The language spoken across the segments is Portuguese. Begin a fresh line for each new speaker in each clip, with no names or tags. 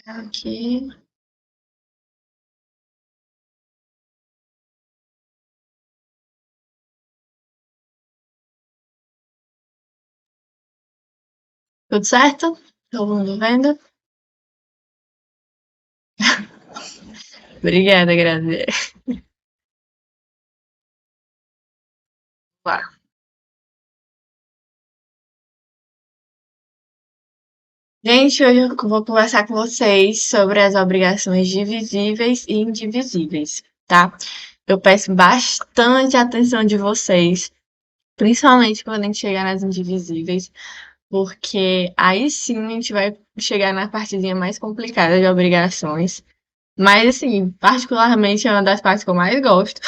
Aqui. Tudo certo? Todo mundo vendo? Obrigada, Grazi. Claro. Gente, hoje eu vou conversar com vocês sobre as obrigações divisíveis e indivisíveis, tá? Eu peço bastante atenção de vocês, principalmente quando a gente chegar nas indivisíveis, porque aí sim a gente vai chegar na partezinha mais complicada de obrigações. Mas, assim, particularmente é uma das partes que eu mais gosto.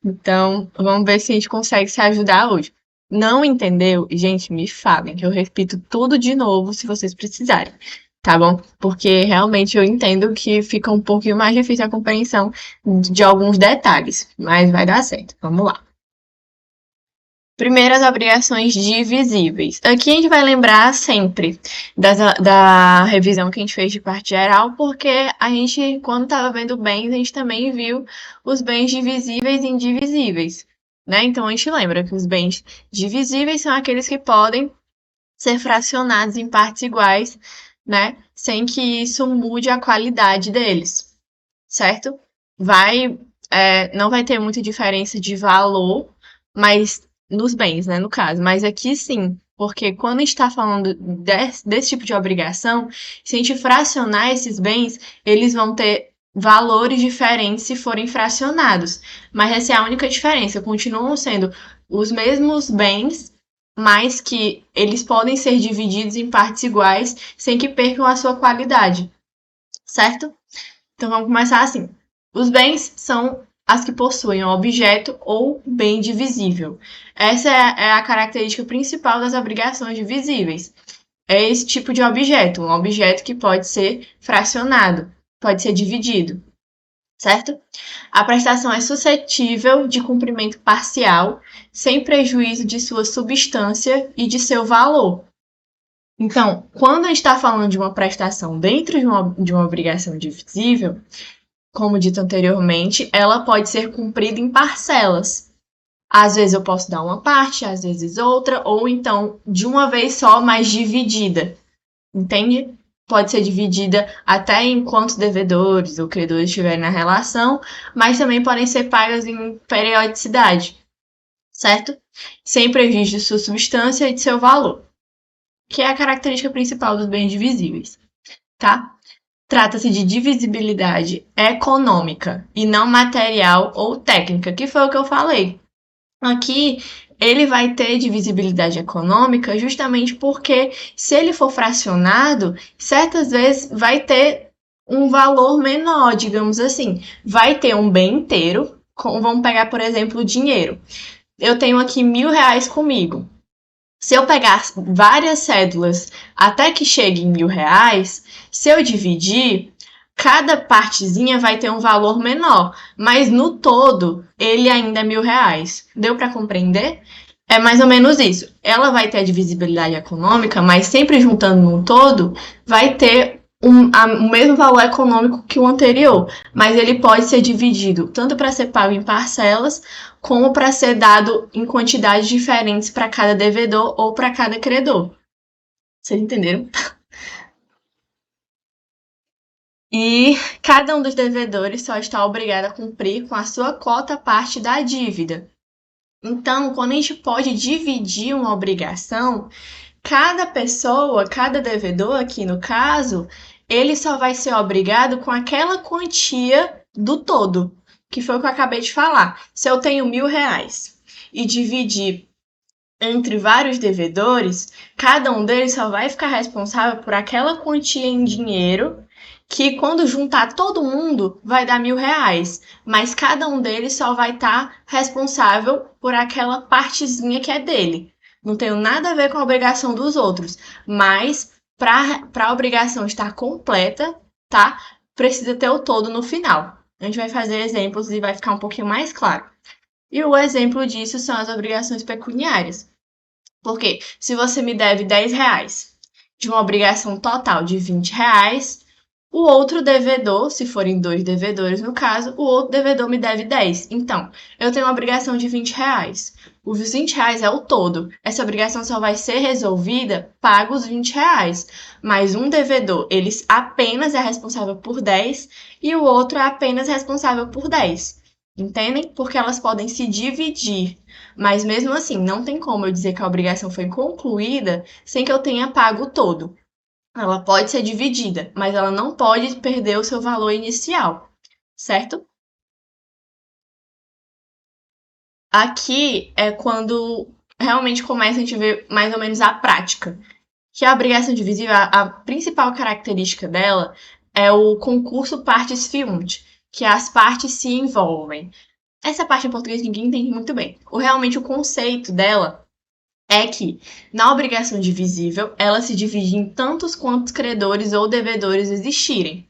Então, vamos ver se a gente consegue se ajudar hoje. Não entendeu? Gente, me falem, que eu repito tudo de novo se vocês precisarem, tá bom? Porque realmente eu entendo que fica um pouquinho mais difícil a compreensão de alguns detalhes, mas vai dar certo. Vamos lá. Primeiro, as obrigações divisíveis. Aqui a gente vai lembrar sempre da revisão que a gente fez de parte geral, porque a gente, quando estava vendo bens, a gente também viu os bens divisíveis e indivisíveis, né? Então a gente lembra que os bens divisíveis são aqueles que podem ser fracionados em partes iguais, né? Sem que isso mude a qualidade deles, certo? Vai, não vai ter muita diferença de valor, mas nos bens, né, no caso. Mas aqui sim, porque quando a gente está falando desse tipo de obrigação, se a gente fracionar esses bens, eles vão ter valores diferentes se forem fracionados. Mas essa é a única diferença. Continuam sendo os mesmos bens, mas que eles podem ser divididos em partes iguais sem que percam a sua qualidade, certo? Então vamos começar assim. Os bens são as que possuem um objeto ou bem divisível. Essa é a característica principal das obrigações divisíveis. É esse tipo de objeto, um objeto que pode ser fracionado, pode ser dividido, certo? A prestação é suscetível de cumprimento parcial, sem prejuízo de sua substância e de seu valor. Então, quando a gente está falando de uma prestação dentro de uma obrigação divisível, como dito anteriormente, ela pode ser cumprida em parcelas. Às vezes eu posso dar uma parte, às vezes outra, ou então de uma vez só, mas dividida. Entende? Pode ser dividida até em quantos devedores ou credores estiverem na relação, mas também podem ser pagas em periodicidade, certo? Sem prejuízo de sua substância e de seu valor, que é a característica principal dos bens divisíveis, tá? Trata-se de divisibilidade econômica e não material ou técnica, que foi o que eu falei. Aqui ele vai ter divisibilidade econômica justamente porque, se ele for fracionado, certas vezes vai ter um valor menor, digamos assim. Vai ter um bem inteiro, vamos pegar, por exemplo, o dinheiro. Eu tenho aqui R$ 1.000 comigo. Se eu pegar várias cédulas até que chegue em R$ 1.000, se eu dividir, cada partezinha vai ter um valor menor, mas no todo ele ainda é R$ 1.000. Deu para compreender? É mais ou menos isso. Ela vai ter a divisibilidade econômica, mas sempre juntando no todo, vai ter o mesmo valor econômico que o anterior, mas ele pode ser dividido tanto para ser pago em parcelas, como para ser dado em quantidades diferentes para cada devedor ou para cada credor. Vocês entenderam? E cada um dos devedores só está obrigado a cumprir com a sua cota parte da dívida. Então, quando a gente pode dividir uma obrigação, cada pessoa, cada devedor aqui no caso, ele só vai ser obrigado com aquela quantia do todo, que foi o que eu acabei de falar. Se eu tenho R$ 1.000 e dividir entre vários devedores, cada um deles só vai ficar responsável por aquela quantia em dinheiro, que quando juntar todo mundo vai dar R$ 1.000, mas cada um deles só vai estar responsável por aquela partezinha que é dele. Não tem nada a ver com a obrigação dos outros, mas para a obrigação estar completa, tá? Precisa ter o todo no final. A gente vai fazer exemplos e vai ficar um pouquinho mais claro. E o exemplo disso são as obrigações pecuniárias. Porque se você me deve R$ 10 de uma obrigação total de R$ 20, o outro devedor, se forem dois devedores no caso, o outro devedor me deve 10. Então, eu tenho uma obrigação de R$ 20. Os R$ 20 é o todo. Essa obrigação só vai ser resolvida pago os R$ 20. Mas um devedor, ele apenas é responsável por 10 e o outro é apenas responsável por 10. Entendem? Porque elas podem se dividir. Mas mesmo assim, não tem como eu dizer que a obrigação foi concluída sem que eu tenha pago o todo. Ela pode ser dividida, mas ela não pode perder o seu valor inicial, certo? Aqui é quando realmente começa a gente ver mais ou menos a prática. Que a obrigação divisível, a principal característica dela é o concurso partes fiunt, que as partes se envolvem. Essa parte em português ninguém entende muito bem. Realmente o conceito dela é que, na obrigação divisível, ela se divide em tantos quantos credores ou devedores existirem.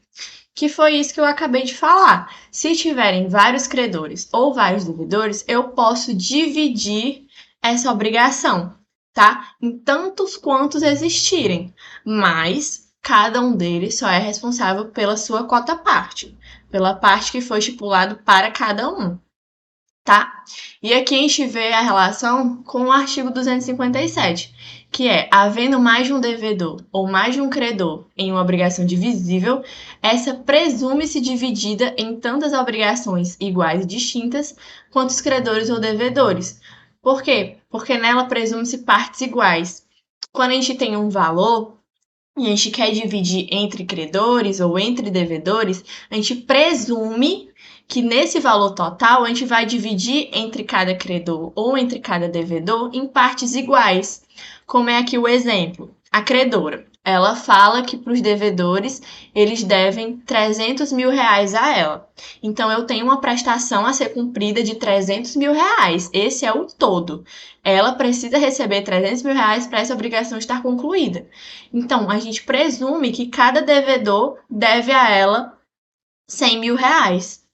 Que foi isso que eu acabei de falar. Se tiverem vários credores ou vários devedores, eu posso dividir essa obrigação, tá? Em tantos quantos existirem, mas cada um deles só é responsável pela sua cota parte, pela parte que foi estipulado para cada um, tá? E aqui a gente vê a relação com o artigo 257, que é, havendo mais de um devedor ou mais de um credor em uma obrigação divisível, essa presume-se dividida em tantas obrigações iguais e distintas quanto os credores ou devedores. Por quê? Porque nela presume-se partes iguais. Quando a gente tem um valor e a gente quer dividir entre credores ou entre devedores, a gente presume que nesse valor total a gente vai dividir entre cada credor ou entre cada devedor em partes iguais. Como é aqui o exemplo. A credora, ela fala que para os devedores eles devem R$ 300.000 a ela. Então eu tenho uma prestação a ser cumprida de R$ 300.000. Esse é o todo. Ela precisa receber R$ 300.000 para essa obrigação estar concluída. Então, a gente presume que cada devedor deve a ela R$ 100.000.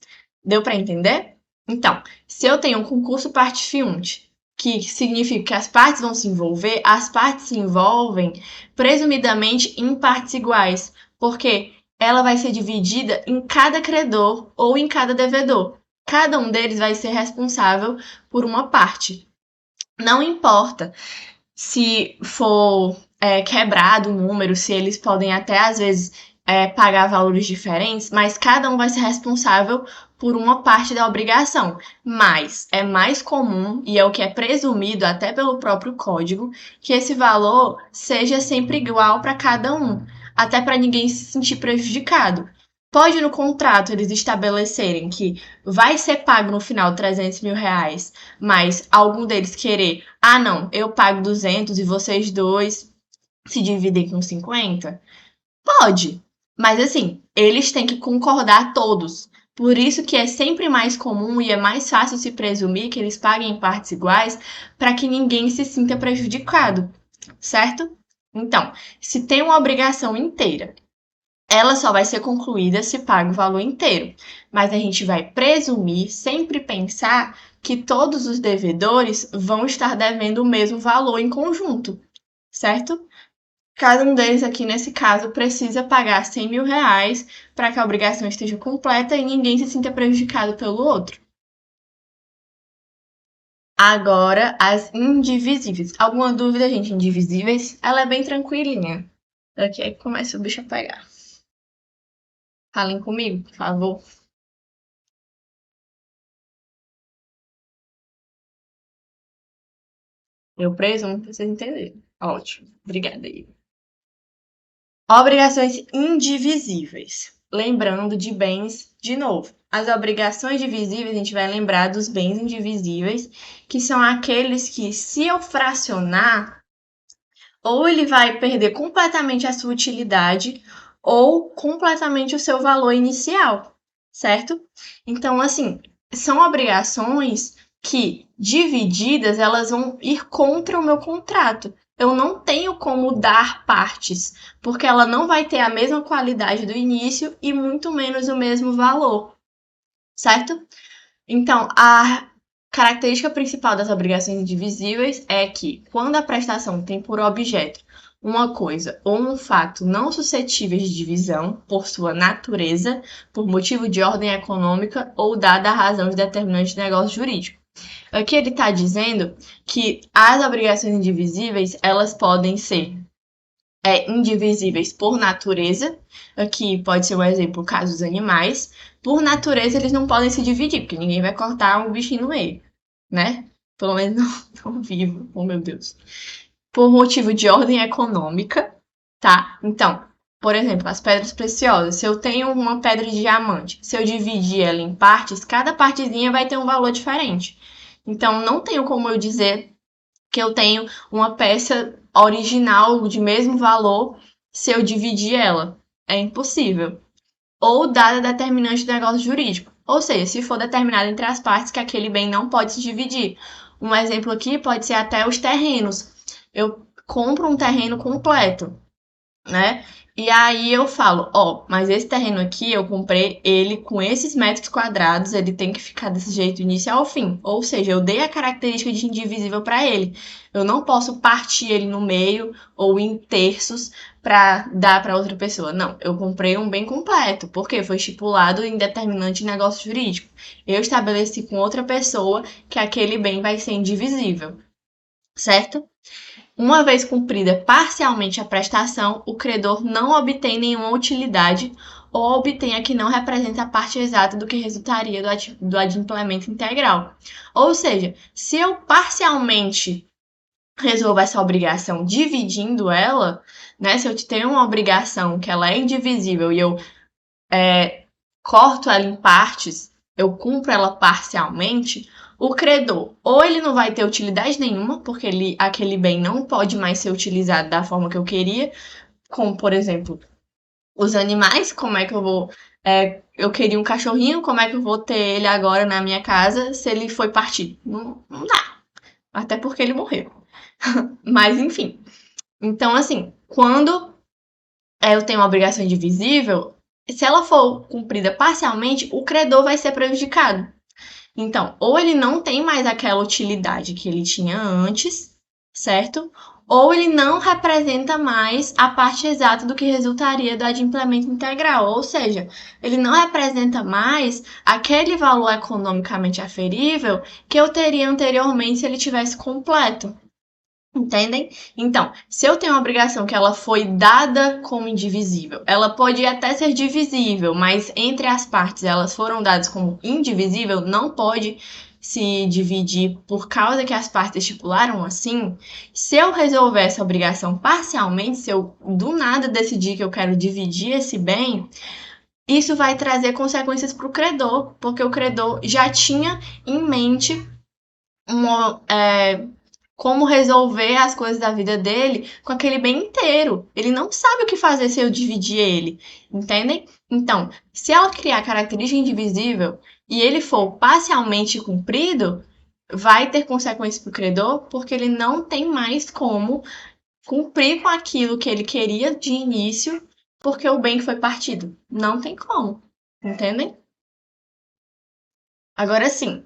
Deu para entender? Então, se eu tenho um concurso parte fiunt, que significa que as partes vão se envolver, as partes se envolvem presumidamente em partes iguais, porque ela vai ser dividida em cada credor ou em cada devedor. Cada um deles vai ser responsável por uma parte. Não importa se for quebrado o número, se eles podem até às vezes pagar valores diferentes, mas cada um vai ser responsável por uma parte da obrigação. Mas é mais comum, e é o que é presumido até pelo próprio código, que esse valor seja sempre igual para cada um, até para ninguém se sentir prejudicado. Pode no contrato eles estabelecerem que vai ser pago no final R$ 300.000, mas algum deles querer, ah não, eu pago 200 e vocês dois se dividem com 50? Pode, mas assim, eles têm que concordar todos. Por isso que é sempre mais comum e é mais fácil se presumir que eles paguem em partes iguais para que ninguém se sinta prejudicado, certo? Então, se tem uma obrigação inteira, ela só vai ser concluída se paga o valor inteiro. Mas a gente vai presumir, sempre pensar que todos os devedores vão estar devendo o mesmo valor em conjunto, certo? Cada um deles aqui, nesse caso, precisa pagar R$ 100.000 para que a obrigação esteja completa e ninguém se sinta prejudicado pelo outro. Agora, as indivisíveis. Alguma dúvida, gente? Indivisíveis? Ela é bem tranquilinha. Daqui aí começa o bicho a pegar. Falem comigo, por favor. Eu presumo que vocês entenderam. Ótimo. Obrigada aí. Obrigações indivisíveis. Lembrando de bens de novo. As obrigações divisíveis, a gente vai lembrar dos bens indivisíveis, que são aqueles que, se eu fracionar, ou ele vai perder completamente a sua utilidade, ou completamente o seu valor inicial, certo? Então, assim, são obrigações que, divididas, elas vão ir contra o meu contrato. Eu não tenho como dar partes, porque ela não vai ter a mesma qualidade do início e muito menos o mesmo valor, certo? Então, Característica principal das obrigações indivisíveis é que, quando a prestação tem por objeto uma coisa ou um fato não suscetíveis de divisão por sua natureza, por motivo de ordem econômica ou dada a razão de determinante de negócio jurídico. Aqui ele está dizendo que as obrigações indivisíveis elas podem ser indivisíveis por natureza. Aqui pode ser um exemplo, caso dos animais. Por natureza, eles não podem se dividir, porque ninguém vai cortar um bichinho no meio, né? Pelo menos não vivo, oh meu Deus. Por motivo de ordem econômica, tá? Então, por exemplo, as pedras preciosas. Se eu tenho uma pedra de diamante, se eu dividir ela em partes, cada partezinha vai ter um valor diferente. Então, não tenho como eu dizer que eu tenho uma peça original de mesmo valor se eu dividir ela. É impossível. Ou dada determinante do negócio jurídico. Ou seja, se for determinado entre as partes que aquele bem não pode se dividir. Um exemplo aqui pode ser até os terrenos. Eu compro um terreno completo, né? E aí eu falo, ó, mas esse terreno aqui eu comprei ele com esses metros quadrados, ele tem que ficar desse jeito do início ao fim. Ou seja, eu dei a característica de indivisível para ele. Eu não posso partir ele no meio ou em terços para dar para outra pessoa. Não, eu comprei um bem completo, porque foi estipulado em determinante negócio jurídico. Eu estabeleci com outra pessoa que aquele bem vai ser indivisível, certo? Uma vez cumprida parcialmente a prestação, o credor não obtém nenhuma utilidade ou obtém a que não representa a parte exata do que resultaria do adimplemento integral. Ou seja, se eu parcialmente resolvo essa obrigação dividindo ela, né? Se eu tenho uma obrigação que ela é indivisível e eu corto ela em partes, eu cumpro ela parcialmente, o credor ou ele não vai ter utilidade nenhuma, porque aquele bem não pode mais ser utilizado da forma que eu queria, como por exemplo, os animais, como é que eu vou. Eu queria um cachorrinho, como é que eu vou ter ele agora na minha casa se ele foi partido? Não, não dá. Até porque ele morreu. Mas enfim. Então, assim, quando eu tenho uma obrigação indivisível, se ela for cumprida parcialmente, o credor vai ser prejudicado. Então, ou ele não tem mais aquela utilidade que ele tinha antes, certo? Ou ele não representa mais a parte exata do que resultaria do adimplemento integral, ou seja, ele não representa mais aquele valor economicamente aferível que eu teria anteriormente se ele tivesse completo. Entendem? Então, se eu tenho uma obrigação que ela foi dada como indivisível, ela pode até ser divisível, mas entre as partes elas foram dadas como indivisível, não pode se dividir por causa que as partes estipularam assim. Se eu resolver essa obrigação parcialmente, se eu do nada decidir que eu quero dividir esse bem, isso vai trazer consequências para o credor, porque o credor já tinha em mente uma, como resolver as coisas da vida dele com aquele bem inteiro. Ele não sabe o que fazer se eu dividir ele, entendem? Então, se ela criar característica indivisível e ele for parcialmente cumprido, vai ter consequências para o credor, porque ele não tem mais como cumprir com aquilo que ele queria de início, porque o bem foi partido. Não tem como, entendem? Agora sim,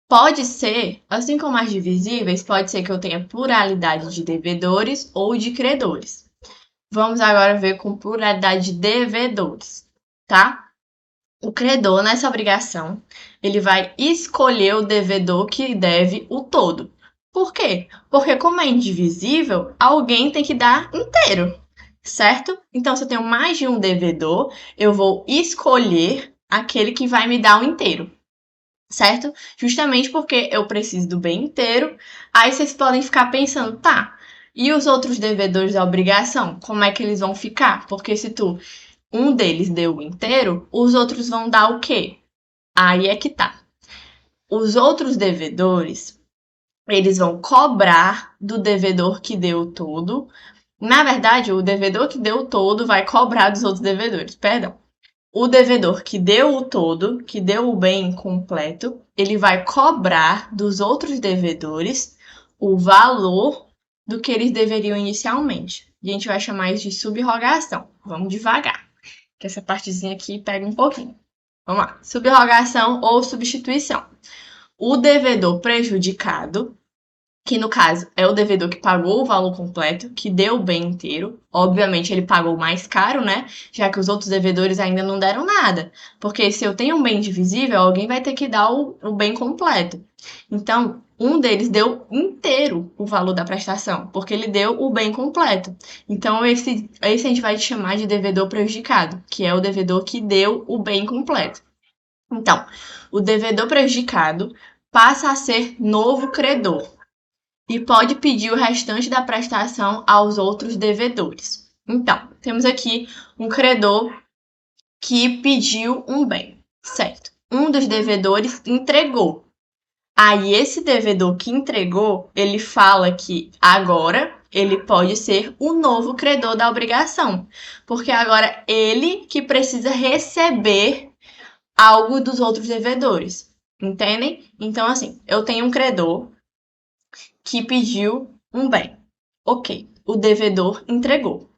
pode ser, assim como as divisíveis, pode ser que eu tenha pluralidade de devedores ou de credores. Vamos agora ver com pluralidade de devedores, tá? O credor, nessa obrigação, ele vai escolher o devedor que deve o todo. Por quê? Porque como é indivisível, alguém tem que dar inteiro, certo? Então, se eu tenho mais de um devedor, eu vou escolher aquele que vai me dar o inteiro, certo? Justamente porque eu preciso do bem inteiro. Aí vocês podem ficar pensando, tá, e os outros devedores da obrigação, como é que eles vão ficar? Porque se um deles deu o inteiro, os outros vão dar o quê? Aí é que tá. Os outros devedores, eles vão cobrar do devedor que deu todo. Na verdade, o devedor que deu todo vai cobrar dos outros devedores, perdão. O devedor que deu o todo, que deu o bem completo, ele vai cobrar dos outros devedores o valor do que eles deveriam inicialmente. E a gente vai chamar isso de subrogação. Vamos devagar, que essa partezinha aqui pega um pouquinho. Vamos lá. Subrogação ou substituição. o devedor prejudicado, que no caso é o devedor que pagou o valor completo, que deu o bem inteiro. Obviamente ele pagou mais caro, né? Já que os outros devedores ainda não deram nada. Porque se eu tenho um bem divisível, alguém vai ter que dar o bem completo. Então, um deles deu inteiro o valor da prestação, porque ele deu o bem completo. Então, esse a gente vai chamar de devedor prejudicado, que é o devedor que deu o bem completo. Então, o devedor prejudicado passa a ser novo credor e pode pedir o restante da prestação aos outros devedores. Então, temos aqui um credor que pediu um bem, certo? Um dos devedores entregou. Aí esse devedor que entregou, ele fala que agora ele pode ser o novo credor da obrigação, porque agora ele que precisa receber algo dos outros devedores. Entendem? Então, assim, eu tenho um credor que pediu um bem. Ok, o devedor entregou.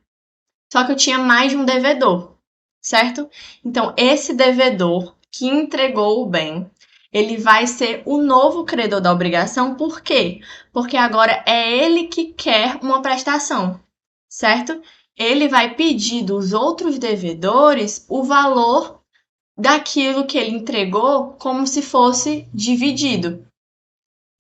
Só que eu tinha mais de um devedor, certo? Então, esse devedor que entregou o bem, ele vai ser o novo credor da obrigação. Por quê? Porque agora é ele que quer uma prestação, certo? Ele vai pedir dos outros devedores o valor daquilo que ele entregou como se fosse dividido.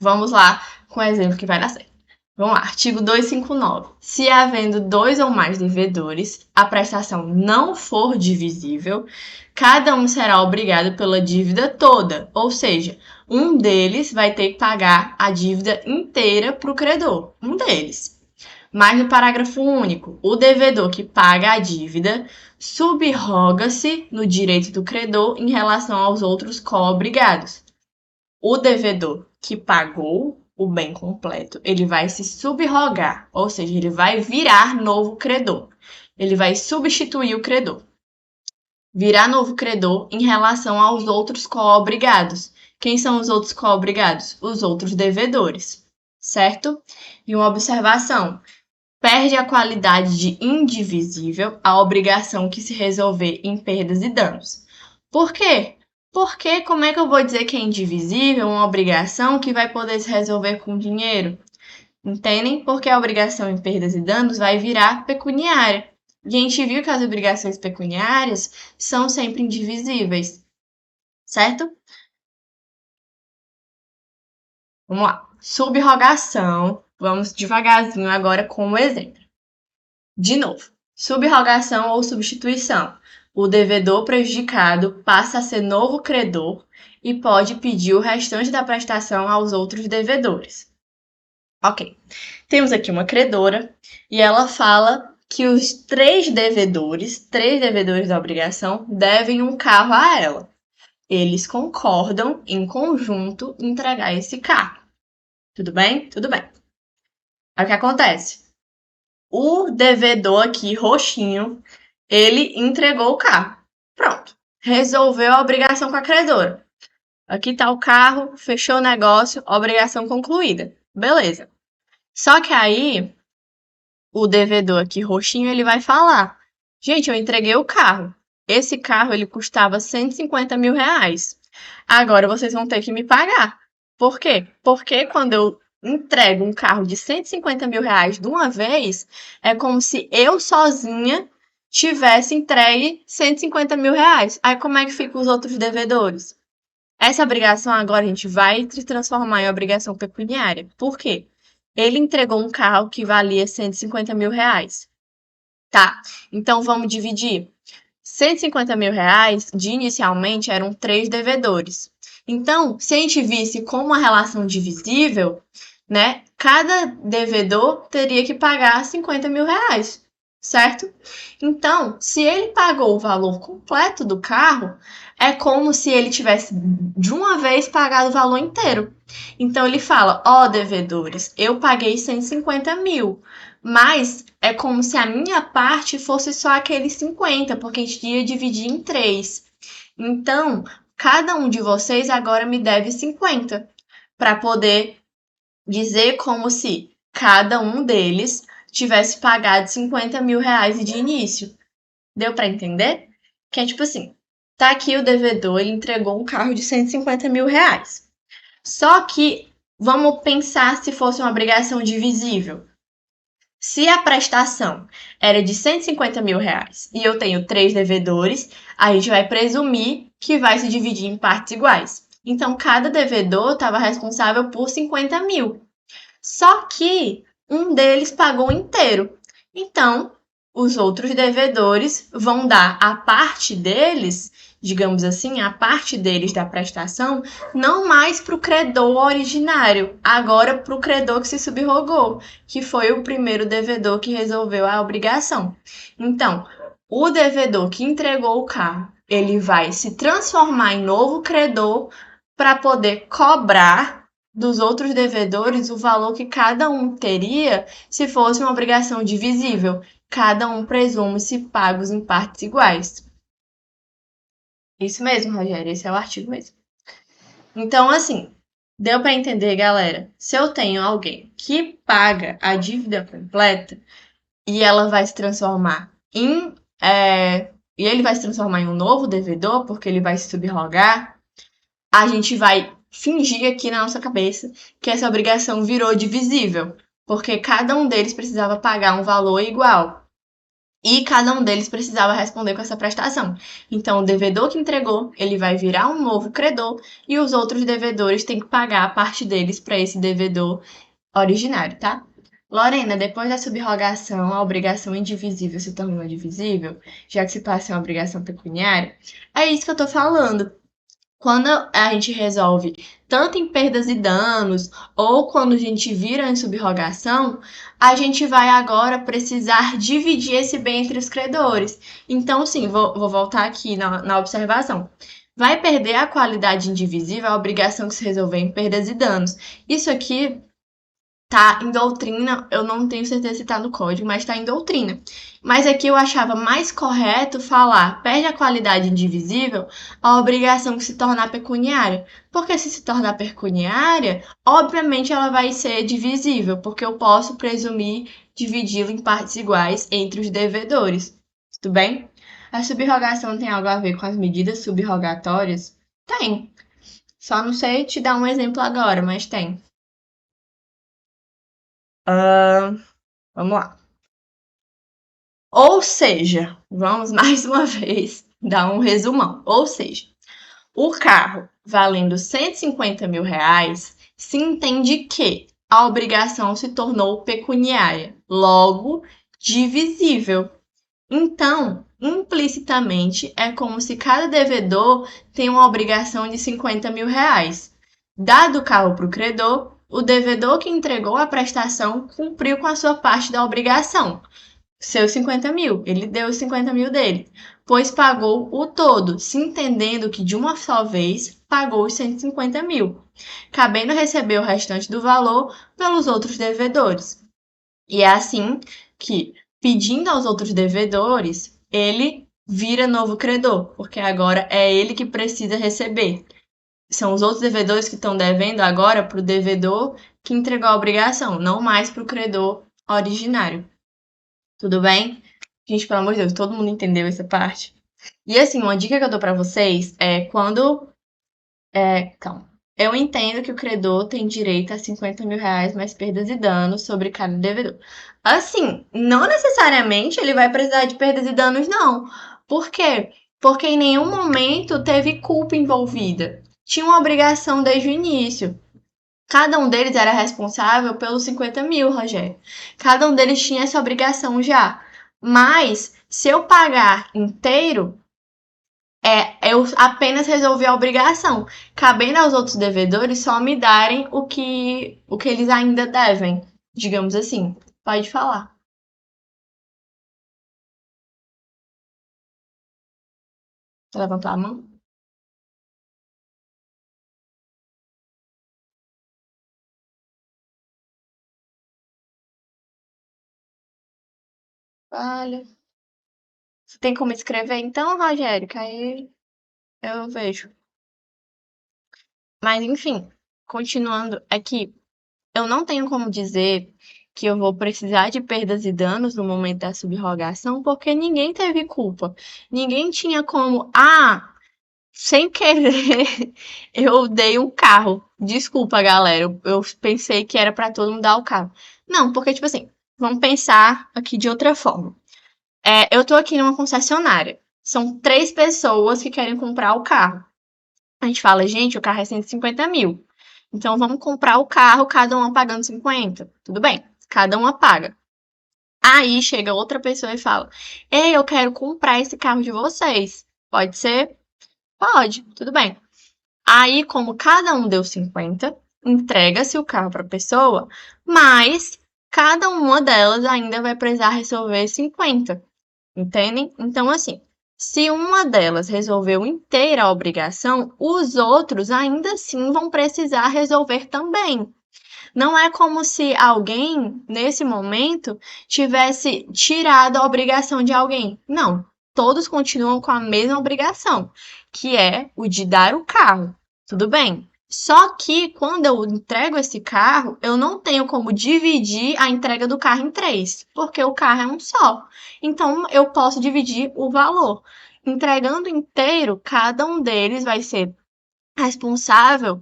Vamos lá com o exemplo que vai dar certo. Vamos lá, artigo 259. Se havendo dois ou mais devedores, a prestação não for divisível, cada um será obrigado pela dívida toda, ou seja, um deles vai ter que pagar a dívida inteira para o credor, um deles. Mas no parágrafo único, o devedor que paga a dívida subroga-se no direito do credor em relação aos outros co-obrigados. O devedor que pagou o bem completo, ele vai se subrogar, ou seja, ele vai virar novo credor. Ele vai substituir o credor. Virar novo credor em relação aos outros co-obrigados. Quem são os outros co-obrigados? Os outros devedores, certo? E uma observação: perde a qualidade de indivisível a obrigação que se resolver em perdas e danos. Por quê? Porque como é que eu vou dizer que é indivisível uma obrigação que vai poder se resolver com dinheiro? Entendem? Porque a obrigação em perdas e danos vai virar pecuniária. E a gente viu que as obrigações pecuniárias são sempre indivisíveis, certo? Vamos lá. Subrogação. Vamos devagarzinho agora com o exemplo. De novo, subrogação ou substituição. O devedor prejudicado passa a ser novo credor e pode pedir o restante da prestação aos outros devedores. Ok. Temos aqui uma credora e ela fala que os três devedores da obrigação, devem um carro a ela. Eles concordam em conjunto em entregar esse carro. Tudo bem? Tudo bem. Aí o que acontece? O devedor aqui, roxinho, ele entregou o carro. Pronto. Resolveu a obrigação com a credora. Aqui tá o carro, fechou o negócio, obrigação concluída. Beleza. Só que aí, o devedor aqui, roxinho, ele vai falar: gente, eu entreguei o carro. Esse carro, ele custava 150 mil reais. Agora vocês vão ter que me pagar. Por quê? Porque quando eu entrego um carro de 150 mil reais de uma vez, é como se eu sozinha tivesse entregue 150 mil reais. Aí como é que ficam os outros devedores? Essa obrigação agora a gente vai transformar em obrigação pecuniária. Por quê? Ele entregou um carro que valia 150 mil reais. Tá, então vamos dividir. 150 mil reais, de inicialmente, eram 3 devedores. Então, se a gente visse como uma relação divisível, né, cada devedor teria que pagar 50 mil reais, certo? Então, se ele pagou o valor completo do carro, é como se ele tivesse de uma vez pagado o valor inteiro. Então, ele fala: ó, devedores, eu paguei 150 mil, mas é como se a minha parte fosse só aqueles 50, porque a gente ia dividir em 3. Então, cada um de vocês agora me deve 50, para poder dizer como se cada um deles tivesse pagado 50 mil reais de início. Deu para entender? Que é tipo assim, tá aqui o devedor, ele entregou um carro de 150 mil reais. Só que vamos pensar se fosse uma obrigação divisível. Se a prestação era de 150 mil reais e eu tenho 3 devedores, a gente vai presumir que vai se dividir em partes iguais. Então, cada devedor estava responsável por 50 mil. Só que um deles pagou inteiro. Então, os outros devedores vão dar a parte deles, digamos assim, a parte deles da prestação, não mais para o credor originário, agora para o credor que se subrogou, que foi o primeiro devedor que resolveu a obrigação. Então, o devedor que entregou o carro, ele vai se transformar em novo credor para poder cobrar dos outros devedores o valor que cada um teria se fosse uma obrigação divisível. Cada um presume-se pagos em partes iguais. Isso mesmo, Rogério, esse é o artigo mesmo. Então, assim, deu para entender, galera? Se eu tenho alguém que paga a dívida completa e ela vai se transformar em. E ele vai se transformar em um novo devedor, porque ele vai se subrogar, a gente vai fingir aqui na nossa cabeça que essa obrigação virou divisível, porque cada um deles precisava pagar um valor igual. E cada um deles precisava responder com essa prestação. Então, o devedor que entregou, ele vai virar um novo credor e os outros devedores têm que pagar a parte deles para esse devedor originário, tá? Lorena, depois da subrogação, a obrigação indivisível se tornou divisível, já que se passa em uma obrigação pecuniária. É isso que eu tô falando. Quando a gente resolve tanto em perdas e danos, ou quando a gente vira em subrogação, a gente vai agora precisar dividir esse bem entre os credores. Então, sim, vou voltar aqui na observação. Vai perder a qualidade indivisível a obrigação que se resolver em perdas e danos. Isso aqui tá em doutrina, eu não tenho certeza se tá no código, mas tá em doutrina. Mas aqui eu achava mais correto falar, perde a qualidade indivisível a obrigação que se tornar pecuniária. Porque se tornar pecuniária, obviamente ela vai ser divisível, porque eu posso presumir dividi-la em partes iguais entre os devedores. Tudo bem? A subrogação tem algo a ver com as medidas subrogatórias? Tem. Só não sei te dar um exemplo agora, mas tem. Vamos lá. Ou seja, vamos mais uma vez dar um resumão. Ou seja, o carro valendo 150 mil reais, se entende que a obrigação se tornou pecuniária, logo divisível. Então, implicitamente, é como se cada devedor tem uma obrigação de 50 mil reais. Dado o carro para o credor, o devedor que entregou a prestação cumpriu com a sua parte da obrigação, seus 50 mil, ele deu os 50 mil dele, pois pagou o todo, se entendendo que de uma só vez pagou os 150 mil, cabendo receber o restante do valor pelos outros devedores. E é assim que, pedindo aos outros devedores, ele vira novo credor, porque agora é ele que precisa receber. São os outros devedores que estão devendo agora para o devedor que entregou a obrigação, não mais para o credor originário. Tudo bem? Gente, pelo amor de Deus, todo mundo entendeu essa parte? E assim, uma dica que eu dou pra vocês é quando. Calma. Eu entendo que o credor tem direito a 50 mil reais mais perdas e danos sobre cada devedor. Assim, não necessariamente ele vai precisar de perdas e danos, não. Por quê? Porque em nenhum momento teve culpa envolvida. Tinha uma obrigação desde o início. Cada um deles era responsável pelos 50 mil, Rogério. Cada um deles tinha essa obrigação já. Mas, se eu pagar inteiro, eu apenas resolvi a obrigação. Cabendo aos outros devedores só me darem o que eles ainda devem, digamos assim. Pode falar. Você levantou a mão? Olha. Você tem como escrever então, Rogério? Que aí eu vejo. Mas, enfim, continuando aqui. Eu não tenho como dizer que eu vou precisar de perdas e danos no momento da subrogação, porque ninguém teve culpa. Ninguém tinha como, sem querer, eu dei um carro. Desculpa, galera. Eu pensei que era pra todo mundo dar o carro. Não, porque, tipo assim, vamos pensar aqui de outra forma. Eu tô aqui numa concessionária. São 3 pessoas que querem comprar o carro. A gente fala, gente, o carro é 150 mil. Então vamos comprar o carro, cada uma pagando 50. Tudo bem, cada uma paga. Aí chega outra pessoa e fala: Ei, eu quero comprar esse carro de vocês. Pode ser? Pode, tudo bem. Aí, como cada um deu 50, entrega-se o carro para a pessoa, mas cada uma delas ainda vai precisar resolver 50. Entendem? Então, assim, se uma delas resolveu inteira a obrigação, os outros ainda assim vão precisar resolver também. Não é como se alguém, nesse momento, tivesse tirado a obrigação de alguém. Não. Todos continuam com a mesma obrigação, que é o de dar o carro. Tudo bem. Só que quando eu entrego esse carro, eu não tenho como dividir a entrega do carro em 3, porque o carro é um só. Então eu posso dividir o valor. Entregando inteiro, cada um deles vai ser responsável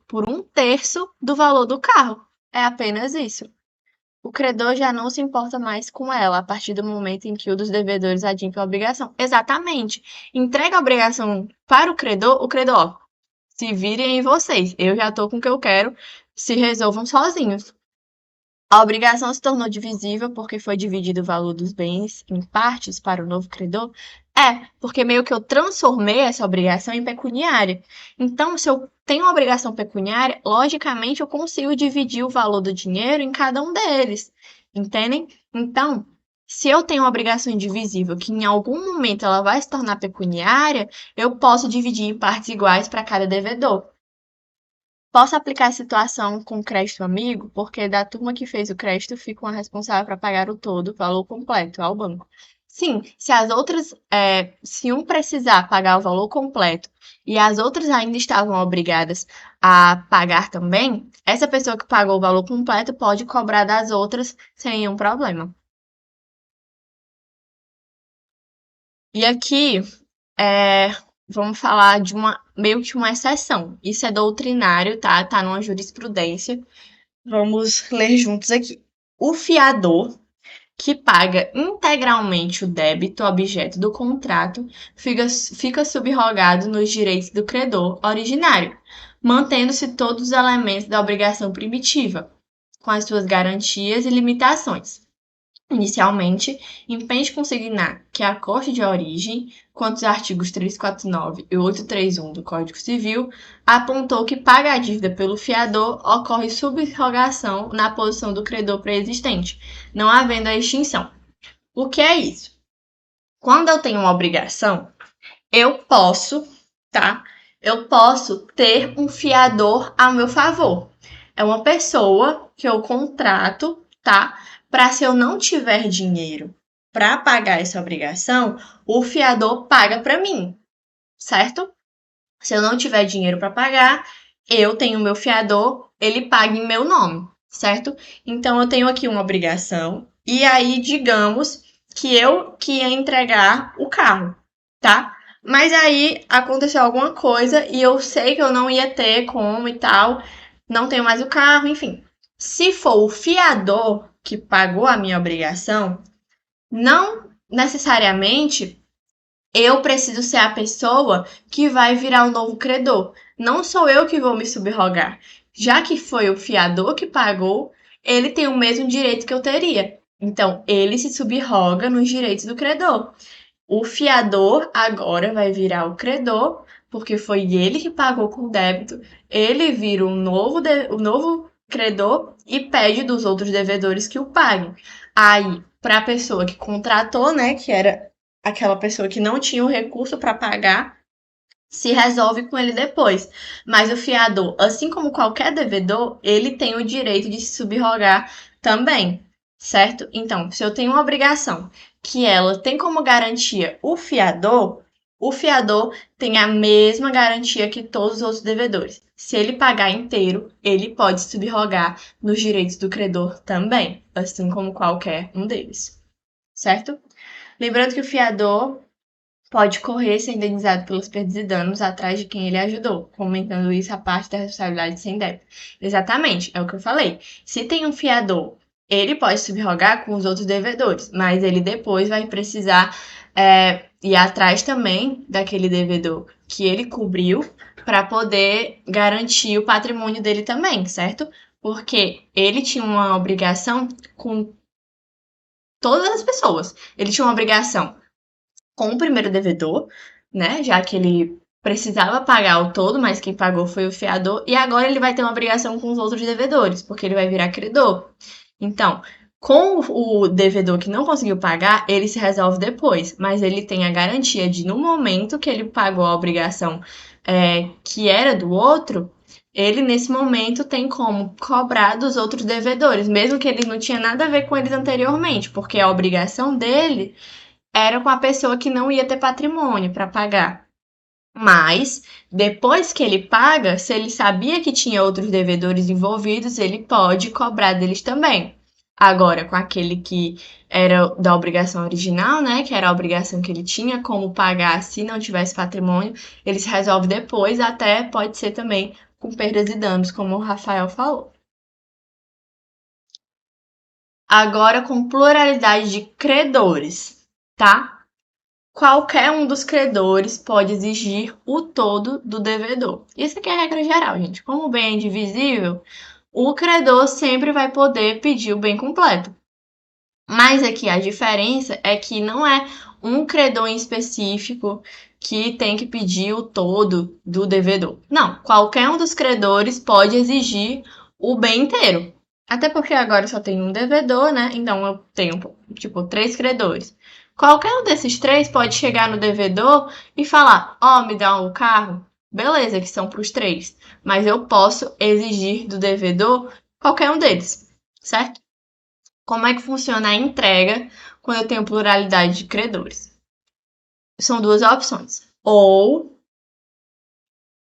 por 1/3 do valor do carro. É apenas isso. O credor já não se importa mais com ela a partir do momento em que o dos devedores adimple a obrigação. Exatamente. Entrega a obrigação para o credor, ó, se virem em vocês. Eu já tô com o que eu quero, se resolvam sozinhos. A obrigação se tornou divisível porque foi dividido o valor dos bens em partes para o novo credor? Porque meio que eu transformei essa obrigação em pecuniária. Então, se eu tenho uma obrigação pecuniária, logicamente eu consigo dividir o valor do dinheiro em cada um deles. Entendem? Então, se eu tenho uma obrigação indivisível que em algum momento ela vai se tornar pecuniária, eu posso dividir em partes iguais para cada devedor. Posso aplicar a situação com crédito amigo, porque da turma que fez o crédito fica uma responsável para pagar o todo, o valor completo ao banco. Sim, se as outras, se um precisar pagar o valor completo e as outras ainda estavam obrigadas a pagar também, essa pessoa que pagou o valor completo pode cobrar das outras sem nenhum problema. E aqui, é, vamos falar de uma meio que uma exceção. Isso é doutrinário, tá? Tá numa jurisprudência. Vamos ler juntos aqui. O fiador, que paga integralmente o débito objeto do contrato, fica subrogado nos direitos do credor originário, mantendo-se todos os elementos da obrigação primitiva, com as suas garantias e limitações. Inicialmente, impede consignar que a corte de origem, quanto os artigos 349 e 831 do Código Civil, apontou que paga a dívida pelo fiador ocorre subrogação na posição do credor preexistente, não havendo a extinção. O que é isso? Quando eu tenho uma obrigação, eu posso, tá? Eu posso ter um fiador a meu favor. É uma pessoa que eu contrato, tá? Para se eu não tiver dinheiro para pagar essa obrigação, o fiador paga para mim, certo? Se eu não tiver dinheiro para pagar, eu tenho meu fiador, ele paga em meu nome, certo? Então eu tenho aqui uma obrigação e aí digamos que eu que ia entregar o carro, tá? Mas aí aconteceu alguma coisa e eu sei que eu não ia ter como e tal, não tenho mais o carro, enfim. Se for o fiador que pagou a minha obrigação, não necessariamente eu preciso ser a pessoa que vai virar o novo credor. Não sou eu que vou me subrogar. Já que foi o fiador que pagou, ele tem o mesmo direito que eu teria. Então, ele se subroga nos direitos do credor. O fiador agora vai virar o credor, porque foi ele que pagou com débito. Ele vira o novo credor e pede dos outros devedores que o paguem. Aí, para a pessoa que contratou, né, que era aquela pessoa que não tinha o recurso para pagar, se resolve com ele depois. Mas o fiador, assim como qualquer devedor, ele tem o direito de se subrogar também, certo? Então, se eu tenho uma obrigação que ela tem como garantia o fiador tem a mesma garantia que todos os outros devedores. Se ele pagar inteiro, ele pode subrogar nos direitos do credor também, assim como qualquer um deles, certo? Lembrando que o fiador pode correr ser indenizado pelos perdas e danos atrás de quem ele ajudou, comentando isso a parte da responsabilidade sem débito. Exatamente, é o que eu falei. Se tem um fiador, ele pode subrogar com os outros devedores, mas ele depois vai precisar ir atrás também daquele devedor que ele cobriu para poder garantir o patrimônio dele também, certo? Porque ele tinha uma obrigação com todas as pessoas. Ele tinha uma obrigação com o primeiro devedor, né? Já que ele precisava pagar o todo, mas quem pagou foi o fiador, e agora ele vai ter uma obrigação com os outros devedores, porque ele vai virar credor. Então, com o devedor que não conseguiu pagar, ele se resolve depois, mas ele tem a garantia de, no momento que ele pagou a obrigação que era do outro, ele nesse momento tem como cobrar dos outros devedores, mesmo que ele não tinha nada a ver com eles anteriormente, porque a obrigação dele era com a pessoa que não ia ter patrimônio para pagar. Mas, depois que ele paga, se ele sabia que tinha outros devedores envolvidos, ele pode cobrar deles também. Agora, com aquele que era da obrigação original, né, que era a obrigação que ele tinha como pagar se não tivesse patrimônio, ele se resolve depois, até pode ser também com perdas e danos, como o Rafael falou. Agora, com pluralidade de credores, tá? Qualquer um dos credores pode exigir o todo do devedor. Isso aqui é a regra geral, gente. Como o bem é indivisível, o credor sempre vai poder pedir o bem completo. Mas aqui a diferença é que não é um credor em específico que tem que pedir o todo do devedor. Não, qualquer um dos credores pode exigir o bem inteiro. Até porque agora só tem um devedor, né? Então eu tenho, tipo, 3 credores. Qualquer um desses 3 pode chegar no devedor e falar: Ó, me dá o carro. Beleza, que são para os 3. Mas eu posso exigir do devedor qualquer um deles, certo? Como é que funciona a entrega quando eu tenho pluralidade de credores? São 2 opções. Ou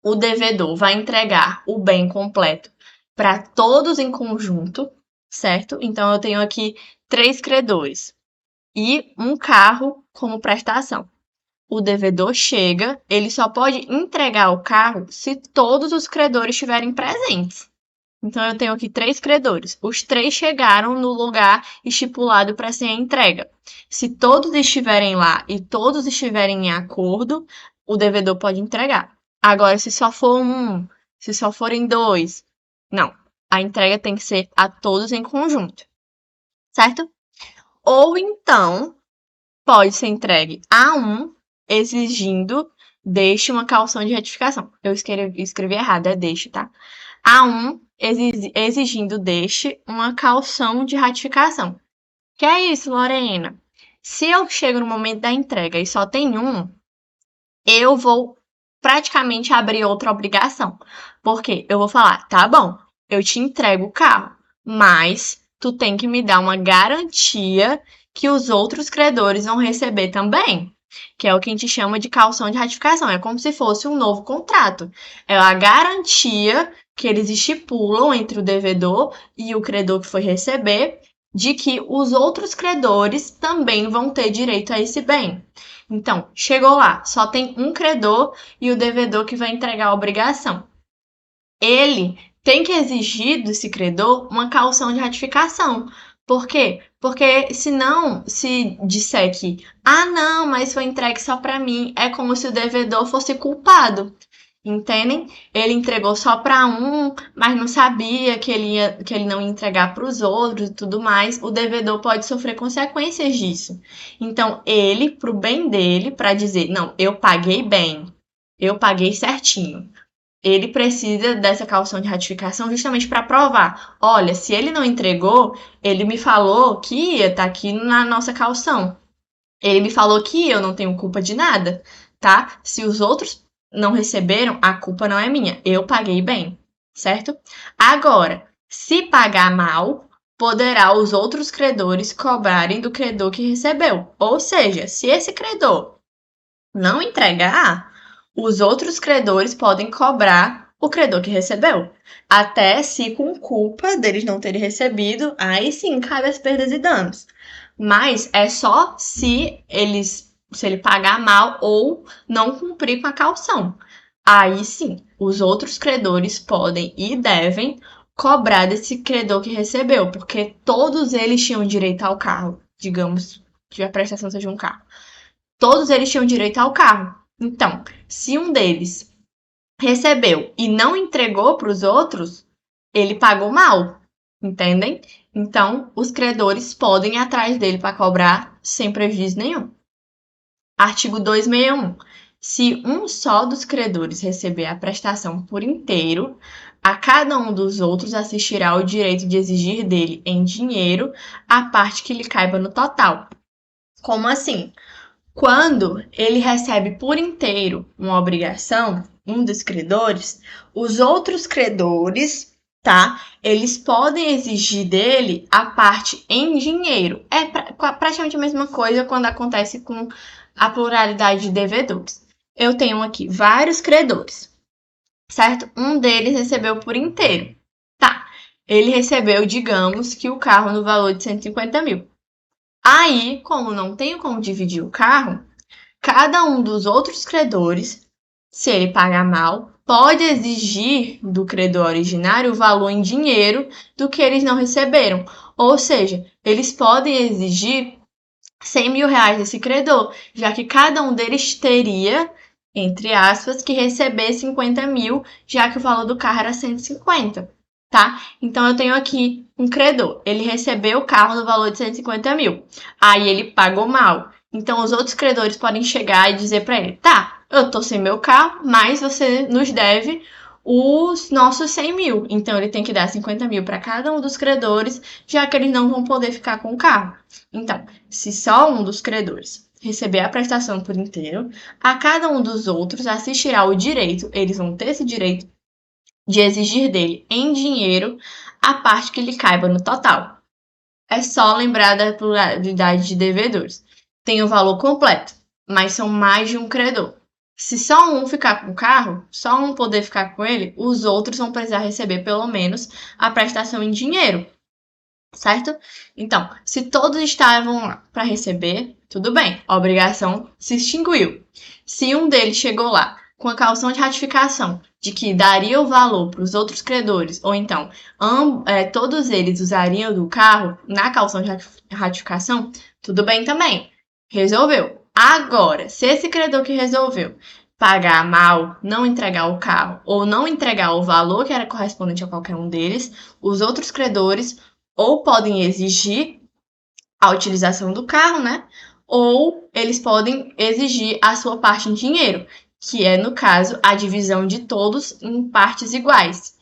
o devedor vai entregar o bem completo para todos em conjunto, certo? Então eu tenho aqui 3 credores e um carro como prestação. O devedor chega, ele só pode entregar o carro se todos os credores estiverem presentes. Então eu tenho aqui 3 credores. Os 3 chegaram no lugar estipulado para ser a entrega. Se todos estiverem lá e todos estiverem em acordo, o devedor pode entregar. Agora, se só for um, se só forem 2, não. A entrega tem que ser a todos em conjunto, certo? Ou então, pode ser entregue a um, exigindo, deixe uma caução de retificação. Eu escrevi errado, é deixe, tá? A um, exigindo deixe uma caução de ratificação. Que é isso, Lorena? Se eu chego no momento da entrega e só tem um, eu vou praticamente abrir outra obrigação. Porque eu vou falar, tá bom, eu te entrego o carro, mas tu tem que me dar uma garantia que os outros credores vão receber também. Que é o que a gente chama de caução de ratificação. É como se fosse um novo contrato. É a garantia que eles estipulam entre o devedor e o credor que foi receber de que os outros credores também vão ter direito a esse bem. Então, chegou lá, só tem um credor e o devedor que vai entregar a obrigação. Ele tem que exigir desse credor uma caução de ratificação. Por quê? Porque senão, se disser que, ah, não, mas foi entregue só para mim, é como se o devedor fosse culpado. Entendem? Ele entregou só para um, mas não sabia que ele não ia entregar para os outros e tudo mais. O devedor pode sofrer consequências disso. Então, ele, pro bem dele, para dizer, não, eu paguei bem, eu paguei certinho. Ele precisa dessa caução de ratificação justamente para provar. Olha, se ele não entregou, ele me falou que ia estar aqui na nossa caução. Ele me falou que eu não tenho culpa de nada, tá? Se os outros não receberam, a culpa não é minha. Eu paguei bem, certo? Agora, se pagar mal, poderá os outros credores cobrarem do credor que recebeu. Ou seja, se esse credor não entregar, os outros credores podem cobrar o credor que recebeu. Até se com culpa deles não terem recebido, aí sim cabe as perdas e danos. Mas é só se eles Se ele pagar mal ou não cumprir com a caução. Aí sim, os outros credores podem e devem cobrar desse credor que recebeu, porque todos eles tinham direito ao carro, digamos que a prestação seja um carro. Todos eles tinham direito ao carro. Então, se um deles recebeu e não entregou para os outros, ele pagou mal, entendem? Então, os credores podem ir atrás dele para cobrar sem prejuízo nenhum. Artigo 261. Se um só dos credores receber a prestação por inteiro, a cada um dos outros assistirá o direito de exigir dele em dinheiro a parte que lhe caiba no total. Como assim? Quando ele recebe por inteiro uma obrigação, um dos credores, os outros credores, tá? Eles podem exigir dele a parte em dinheiro. É praticamente a mesma coisa quando acontece com a pluralidade de devedores. Eu tenho aqui vários credores, certo? Um deles recebeu por inteiro. Tá. Ele recebeu, digamos, que o carro no valor de 150 mil. Aí, como não tenho como dividir o carro, cada um dos outros credores, se ele pagar mal, pode exigir do credor originário o valor em dinheiro do que eles não receberam. Ou seja, eles podem exigir 100 mil reais desse credor, já que cada um deles teria, entre aspas, que receber 50 mil, já que o valor do carro era 150, tá? Então eu tenho aqui um credor, ele recebeu o carro no valor de 150 mil, aí ele pagou mal. Então os outros credores podem chegar e dizer para ele, tá, eu tô sem meu carro, mas você nos deve os nossos 100 mil. Então ele tem que dar 50 mil para cada um dos credores, já que eles não vão poder ficar com o carro. Então, se só um dos credores receber a prestação por inteiro, a cada um dos outros assistirá o direito, eles vão ter esse direito de exigir dele em dinheiro a parte que lhe caiba no total. É só lembrar da pluralidade de devedores. Tem o valor completo, mas são mais de um credor. Se só um ficar com o carro, só um poder ficar com ele, os outros vão precisar receber pelo menos a prestação em dinheiro, certo? Então, se todos estavam lá para receber, tudo bem, a obrigação se extinguiu. Se um deles chegou lá com a caução de ratificação de que daria o valor para os outros credores, ou então todos eles usariam do carro na caução de ratificação, tudo bem também, resolveu. Agora, se esse credor que resolveu pagar mal, não entregar o carro ou não entregar o valor que era correspondente a qualquer um deles, os outros credores ou podem exigir a utilização do carro, né? Ou eles podem exigir a sua parte em dinheiro, que é, no caso, a divisão de todos em partes iguais.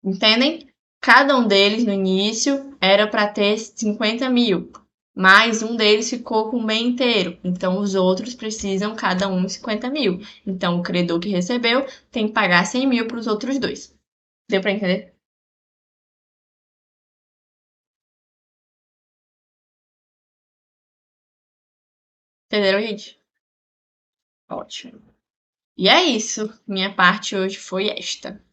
Entendem? Cada um deles, no início, era para ter 50 mil, mas um deles ficou com o bem inteiro. Então, os outros precisam, cada um, 50 mil. Então, o credor que recebeu tem que pagar 100 mil para os outros dois. Deu para entender? Entenderam, gente? Ótimo. E é isso. Minha parte hoje foi esta.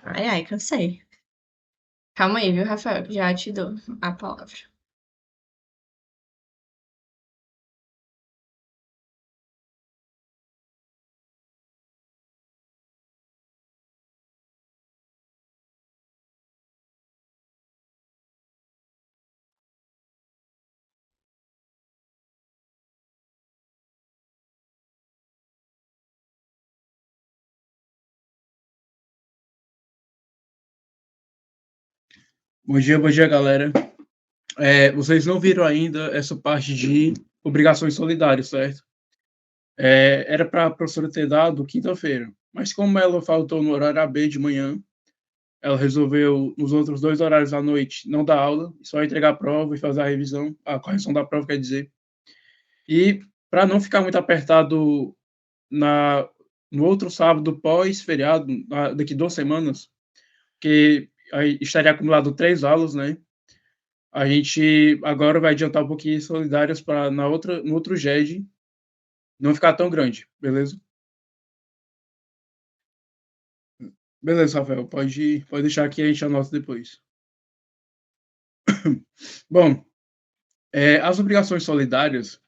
Ai, ai, cansei. Calma aí, viu, Rafael? Já te dou a palavra.
Bom dia, galera. Vocês não viram ainda essa parte de obrigações solidárias, certo? Era para a professora ter dado quinta-feira, mas como ela faltou no horário AB de manhã, ela resolveu, nos outros 2 horários à noite, não dar aula, só entregar a prova e fazer a revisão, a correção da prova, quer dizer. E para não ficar muito apertado na, no outro sábado pós-feriado, daqui 2 semanas, que aí estaria acumulado 3 aulas, né? A gente agora vai adiantar um pouquinho solidárias para no outro GED não ficar tão grande, beleza? Beleza, Rafael, pode deixar aqui, a gente anota depois. Bom, As obrigações solidárias,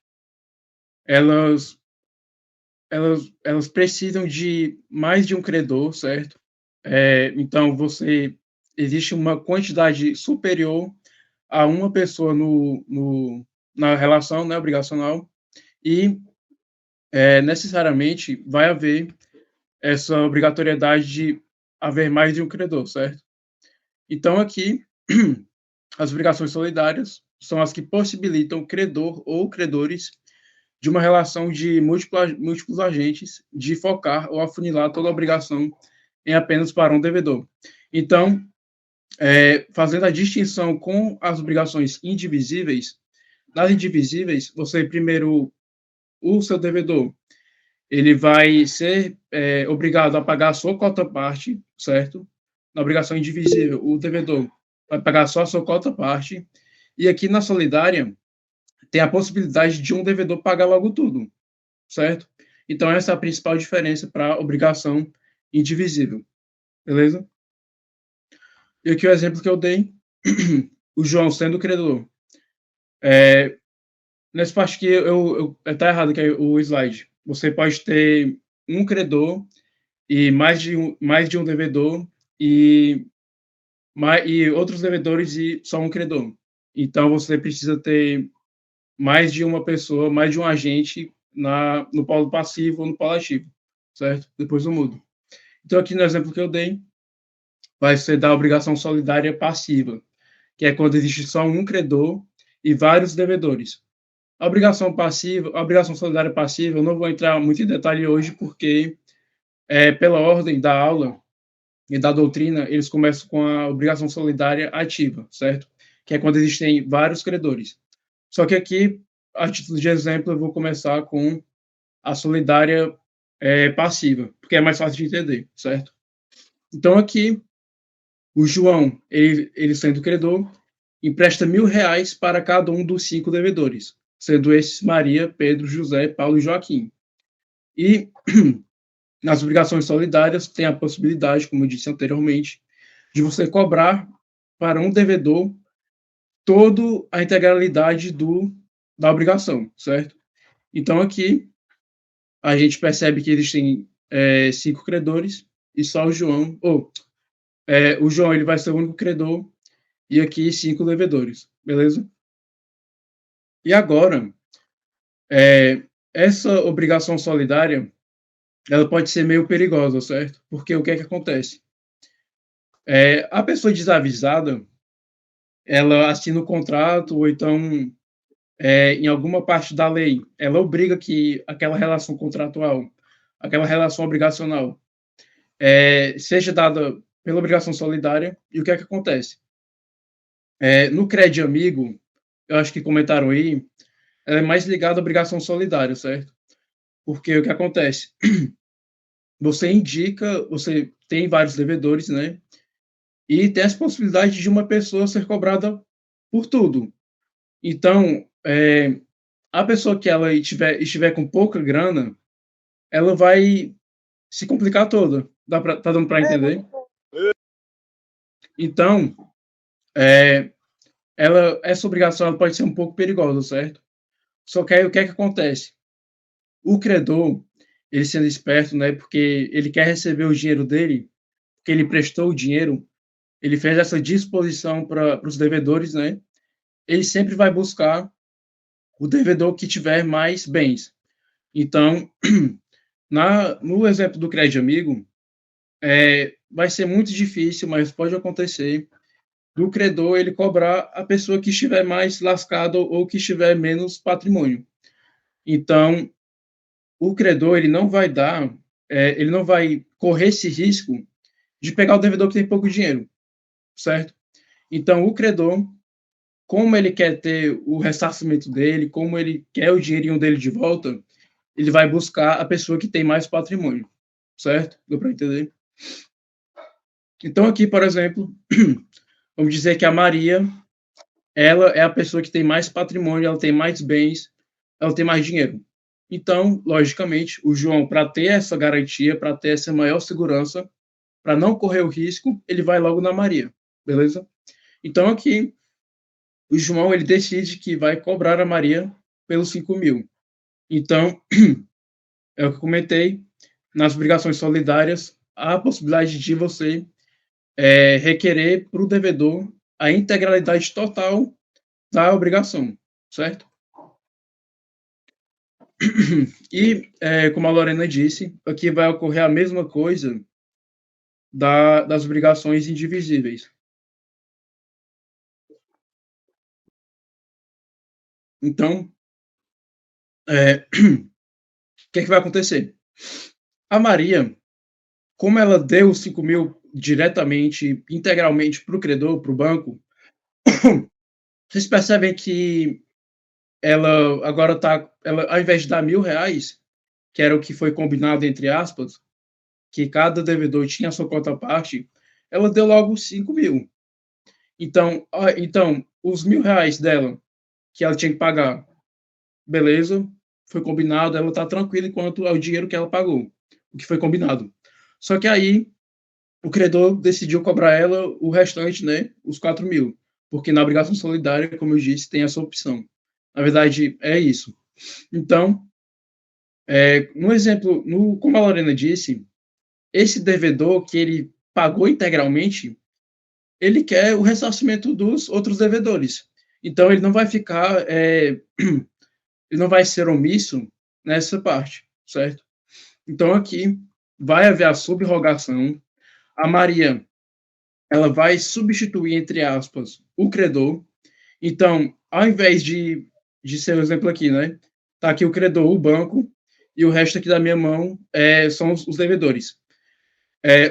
elas, elas precisam de mais de um credor, certo? Então, existe uma quantidade superior a uma pessoa na relação, né, obrigacional, e necessariamente vai haver essa obrigatoriedade de haver mais de um credor, certo? Então, aqui, as obrigações solidárias são as que possibilitam o credor ou credores de uma relação de múltiplos agentes de focar ou afunilar toda a obrigação em apenas para um devedor. Então, fazendo a distinção com as obrigações indivisíveis, nas indivisíveis, você primeiro, o seu devedor, ele vai ser obrigado a pagar a sua cota parte, certo? Na obrigação indivisível, o devedor vai pagar só a sua cota parte, e aqui na solidária, tem a possibilidade de um devedor pagar logo tudo, certo? Então, essa é a principal diferença para a obrigação indivisível, beleza? E aqui o exemplo que eu dei, o João sendo credor. Nessa parte aqui, tá errado aqui o slide. Você pode ter um credor e mais de um devedor e outros devedores e só um credor. Então, você precisa ter mais de uma pessoa, mais de um agente no polo passivo ou no polo ativo, certo? Depois eu mudo. Então, aqui no exemplo que eu dei, vai ser da obrigação solidária passiva, que é quando existe só um credor e vários devedores. A obrigação solidária passiva, eu não vou entrar muito em detalhe hoje, porque pela ordem da aula e da doutrina, eles começam com a obrigação solidária ativa, certo? Que é quando existem vários credores. Só que aqui, a título de exemplo, eu vou começar com a solidária passiva, porque é mais fácil de entender, certo? Então, aqui, o João, ele sendo credor, empresta R$ 1.000 para cada um dos 5 devedores, sendo esses Maria, Pedro, José, Paulo e Joaquim. E nas obrigações solidárias tem a possibilidade, como eu disse anteriormente, de você cobrar para um devedor toda a integralidade da obrigação, certo? Então, aqui, a gente percebe que existem 5 credores e só o João, o João ele vai ser o único credor e aqui 5 devedores, beleza? E agora, essa obrigação solidária, ela pode ser meio perigosa, certo? Porque o que é que acontece? A pessoa desavisada, ela assina o contrato ou então em alguma parte da lei, ela obriga que aquela relação contratual, aquela relação obrigacional, seja dada pela obrigação solidária. E o que é que acontece? No Crédito Amigo, eu acho que comentaram aí, ela é mais ligada à obrigação solidária, certo? Porque o que acontece? Você tem vários devedores, né? E tem as possibilidades de uma pessoa ser cobrada por tudo. Então, a pessoa que ela estiver com pouca grana, ela vai se complicar toda. Tá dando para entender? Então, essa obrigação ela pode ser um pouco perigosa, certo? Só que aí o que é que acontece? O credor, ele sendo esperto, né, porque ele quer receber o dinheiro dele, porque ele prestou o dinheiro, ele fez essa disposição para os devedores, né? Ele sempre vai buscar o devedor que tiver mais bens. Então, no exemplo do Crédito Amigo, vai ser muito difícil, mas pode acontecer, do credor ele cobrar a pessoa que estiver mais lascada ou que estiver menos patrimônio. Então, o credor ele não vai correr esse risco de pegar o devedor que tem pouco dinheiro, certo? Então, o credor, como ele quer ter o ressarcimento dele, como ele quer o dinheirinho dele de volta, ele vai buscar a pessoa que tem mais patrimônio, certo? Deu para entender? Então, aqui, por exemplo, vamos dizer que a Maria, ela é a pessoa que tem mais patrimônio, ela tem mais bens, ela tem mais dinheiro. Então, logicamente, o João, para ter essa garantia, para ter essa maior segurança, para não correr o risco, ele vai logo na Maria, beleza? Então, aqui, o João ele decide que vai cobrar a Maria pelos 5.000. Então, é o que eu comentei, nas obrigações solidárias, há a possibilidade de você requerer para o devedor a integralidade total da obrigação, certo? E, como a Lorena disse, aqui vai ocorrer a mesma coisa das obrigações indivisíveis. Então, o que é que vai acontecer? A Maria, como ela deu os 5.000 diretamente, integralmente para o credor, para o banco, vocês percebem que ela agora está, ao invés de dar R$ 1.000, que era o que foi combinado entre aspas, que cada devedor tinha a sua cota parte, ela deu logo 5.000. Então, os R$ 1.000 dela, que ela tinha que pagar, beleza, foi combinado, ela está tranquila enquanto é o dinheiro que ela pagou, o que foi combinado. Só que aí, o credor decidiu cobrar ela o restante, né, os 4.000, porque na obrigação solidária, como eu disse, tem essa opção. Na verdade, é isso. Então, no exemplo, como a Lorena disse, esse devedor que ele pagou integralmente, ele quer o ressarcimento dos outros devedores. Então, ele não vai ficar, ele não vai ser omisso nessa parte, certo? Então, aqui vai haver a subrogação. A Maria, ela vai substituir, entre aspas, o credor. Então, ao invés de ser o exemplo aqui, né? Tá aqui o credor, o banco, e o resto aqui da minha mão são os devedores.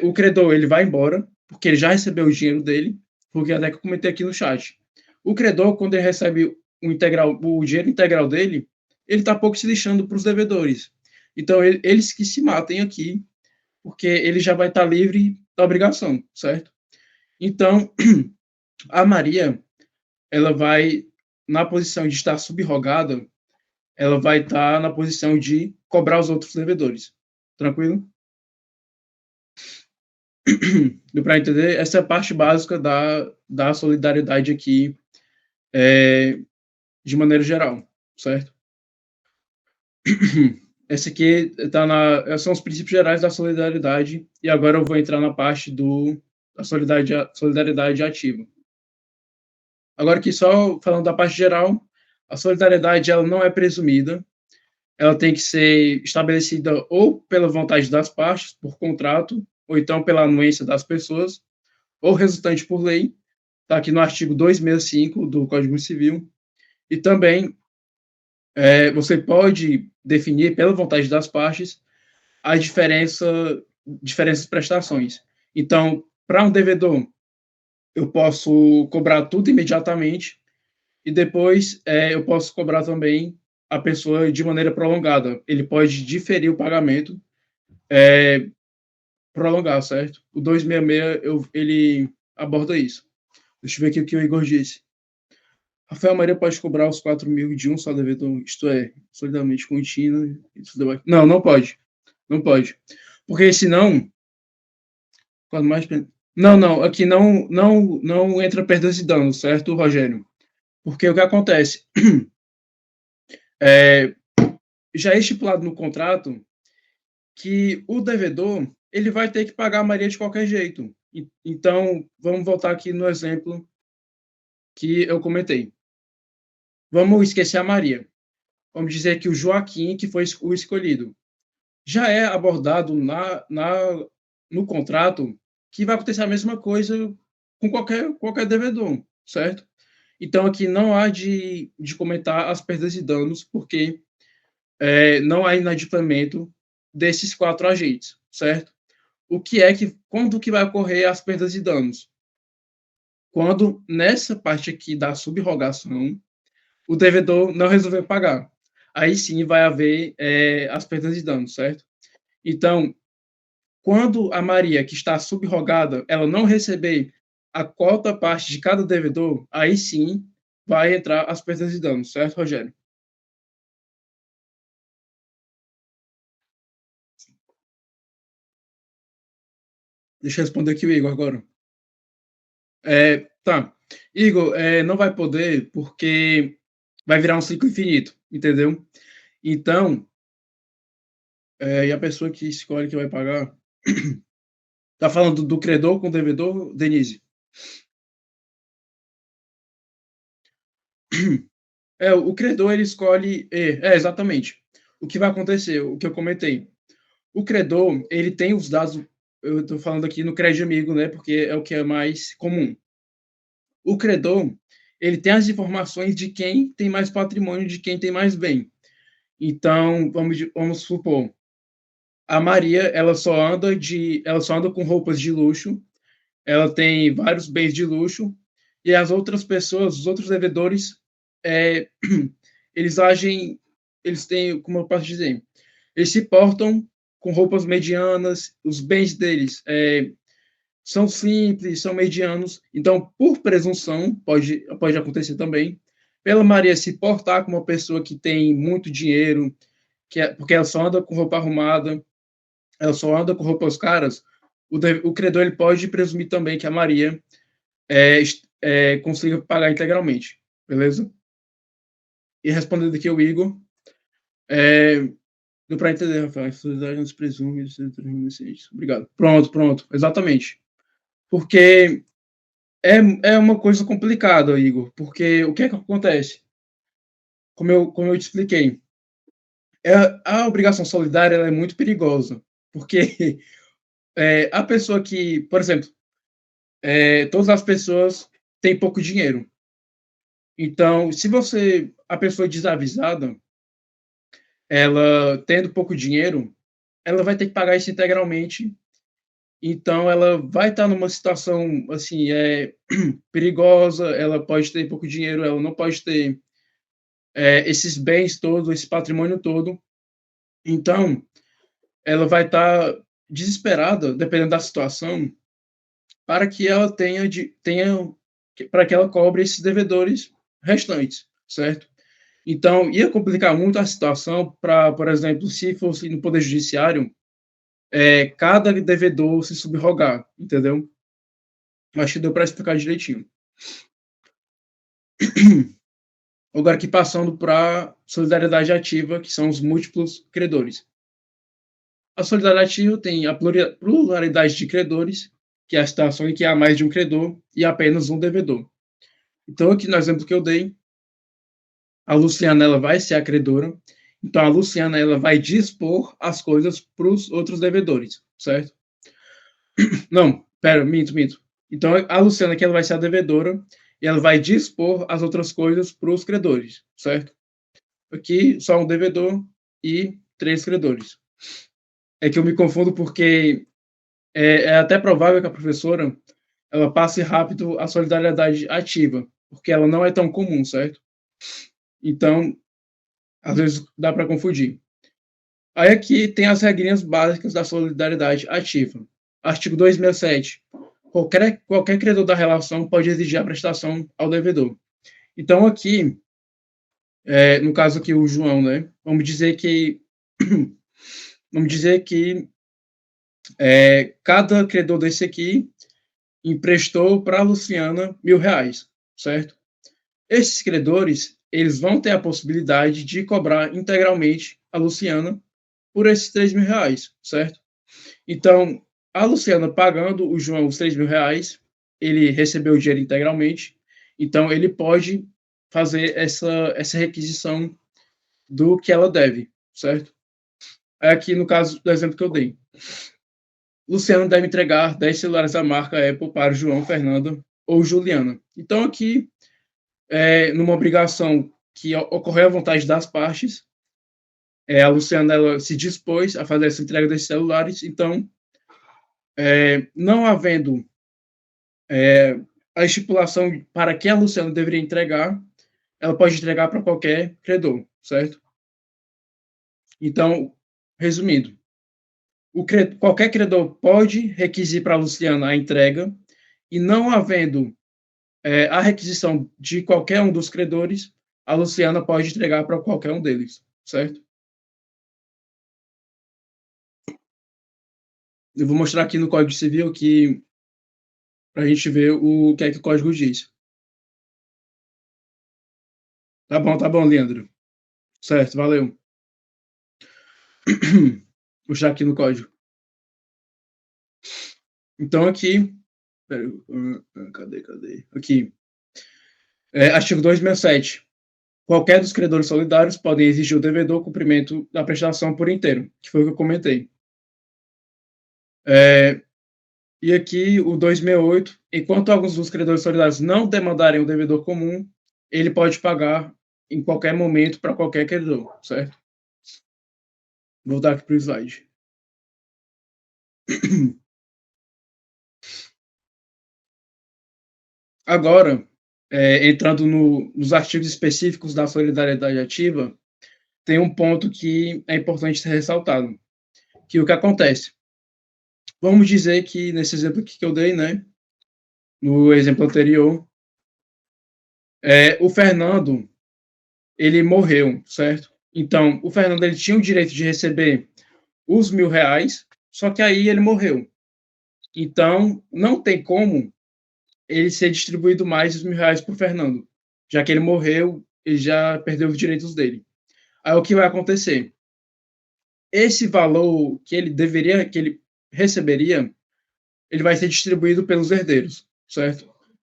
O credor, ele vai embora, porque ele já recebeu o dinheiro dele, porque até que eu comentei aqui no chat. O credor, quando ele recebe o dinheiro integral dele, ele está pouco se lixando para os devedores. Então, eles que se matem aqui, porque ele já vai estar livre da obrigação, certo? Então, a Maria, ela vai, na posição de estar subrogada, ela vai estar na posição de cobrar os outros devedores. Tranquilo? Deu para entender? Essa é a parte básica da solidariedade aqui, de maneira geral, certo? Esse aqui são os princípios gerais da solidariedade, e agora eu vou entrar na parte da solidariedade ativa. Agora aqui só falando da parte geral, a solidariedade ela não é presumida, ela tem que ser estabelecida ou pela vontade das partes, por contrato, ou então pela anuência das pessoas, ou resultante por lei, está aqui no artigo 265 do Código Civil, e também você pode definir, pela vontade das partes, as diferentes prestações. Então, para um devedor, eu posso cobrar tudo imediatamente e depois eu posso cobrar também a pessoa de maneira prolongada. Ele pode diferir o pagamento, prolongar, certo? O 266, ele aborda isso. Deixa eu ver aqui o que o Igor disse. Rafael Maria pode cobrar os 4.000 de um só devedor, isto é, solidariamente contínua. Não, não pode. Não pode. Porque senão, quando mais. Não, não, aqui não entra perdas e danos, certo, Rogério? Porque o que acontece? É, já é estipulado no contrato que o devedor ele vai ter que pagar a Maria de qualquer jeito. Então, vamos voltar aqui no exemplo que eu comentei. Vamos esquecer a Maria. Vamos dizer que o Joaquim, que foi o escolhido, já é abordado no contrato que vai acontecer a mesma coisa com qualquer devedor, certo? Então, aqui não há de comentar as perdas e danos, porque não há inadimplemento desses 4 agentes, certo? Quando que vai ocorrer as perdas e danos? Quando, nessa parte aqui da subrogação, o devedor não resolver pagar. Aí sim vai haver as perdas e danos, certo? Então, quando a Maria, que está subrogada, ela não receber a cota parte de cada devedor, aí sim vai entrar as perdas e danos, certo, Rogério? Deixa eu responder aqui o Igor agora. Tá. Igor, não vai poder porque vai virar um ciclo infinito, entendeu? Então, e a pessoa que escolhe que vai pagar. Tá falando do credor com o devedor, Denise? O credor ele escolhe. Exatamente. O que vai acontecer? O que eu comentei. O credor, ele tem os dados. Eu estou falando aqui no crédito amigo, né? Porque é o que é mais comum. O credor, ele tem as informações de quem tem mais patrimônio, de quem tem mais bem. Então, vamos supor, a Maria, ela só anda com roupas de luxo, ela tem vários bens de luxo, e as outras pessoas, os outros devedores, é, eles agem, eles têm, como eu posso dizer, eles se portam com roupas medianas, os bens deles são simples, são medianos, então, por presunção, pode acontecer também, pela Maria se portar como uma pessoa que tem muito dinheiro, porque ela só anda com roupa arrumada, ela só anda com roupas caras, o credor ele pode presumir também que a Maria consiga pagar integralmente, beleza? E respondendo aqui o Igor, é, deu para entender, Rafael, a sociedade não se presume de ser remanescente. Obrigado. Pronto, exatamente. Porque é uma coisa complicada, Igor, porque o que é que acontece? Como eu te expliquei, a obrigação solidária ela é muito perigosa, porque a pessoa que, por exemplo, todas as pessoas têm pouco dinheiro. Então, se a pessoa desavisada, ela tendo pouco dinheiro, ela vai ter que pagar isso integralmente. Então, ela vai estar numa situação assim, perigosa. Ela pode ter pouco dinheiro, ela não pode ter esses bens todos, esse patrimônio todo. Então, ela vai estar desesperada, dependendo da situação, para que ela para que ela cobre esses devedores restantes, certo? Então, ia complicar muito a situação para, por exemplo, se fosse no Poder Judiciário, cada devedor se subrogar, entendeu? Acho que deu para explicar direitinho. Agora aqui passando para solidariedade ativa, que são os múltiplos credores. A solidariedade ativa tem a pluralidade de credores, que é a situação em que há mais de um credor e apenas um devedor. Então, aqui no exemplo que eu dei, a Luciana ela vai ser a credora, então a Luciana ela vai dispor as coisas para os outros devedores, certo? Não, pera, minto. Então a Luciana que ela vai ser a devedora e ela vai dispor as outras coisas para os credores, certo? Aqui só um devedor e 3 credores. É que eu me confundo porque é até provável que a professora ela passe rápido a solidariedade ativa, porque ela não é tão comum, certo? Então, às vezes dá para confundir. Aí aqui tem as regrinhas básicas da solidariedade ativa. Artigo 267. Qualquer credor da relação pode exigir a prestação ao devedor. Então aqui, no caso aqui o João, né? Vamos dizer que cada credor desse aqui emprestou para a Luciana R$ 1.000, certo? Esses credores, eles vão ter a possibilidade de cobrar integralmente a Luciana por esses R$ 3.000, certo? Então, a Luciana pagando o João os R$ 3.000, ele recebeu o dinheiro integralmente, então ele pode fazer essa requisição do que ela deve, certo? Aqui no caso do exemplo que eu dei. Luciano deve entregar 10 celulares da marca Apple para João, Fernanda ou Juliana. Então, aqui, numa obrigação que ocorreu à vontade das partes, a Luciana ela se dispôs a fazer essa entrega desses celulares, então, não havendo a estipulação para que a Luciana deveria entregar, ela pode entregar para qualquer credor, certo? Então, resumindo, qualquer credor pode requisir para a Luciana a entrega, e não havendo a requisição de qualquer um dos credores, a Luciana pode entregar para qualquer um deles, certo? Eu vou mostrar aqui no Código Civil que para a gente ver o que é que o código diz. Tá bom, Leandro. Certo, valeu. Vou puxar aqui no código. Então, aqui. Cadê? Aqui. Artigo 267. Qualquer dos credores solidários podem exigir o devedor o cumprimento da prestação por inteiro, que foi o que eu comentei. E aqui o 268, enquanto alguns dos credores solidários não demandarem o devedor comum, ele pode pagar em qualquer momento para qualquer credor, certo? Vou voltar aqui para o slide. Agora, entrando nos artigos específicos da solidariedade ativa, tem um ponto que é importante ser ressaltado, que o que acontece? Vamos dizer que nesse exemplo aqui que eu dei, né, no exemplo anterior, o Fernando, ele morreu, certo? Então, o Fernando ele tinha o direito de receber os R$ 1.000, só que aí ele morreu. Então, não tem como ele ser distribuído mais os R$ 1.000 para o Fernando, já que ele morreu, ele já perdeu os direitos dele. Aí o que vai acontecer? Esse valor que ele receberia, ele vai ser distribuído pelos herdeiros, certo?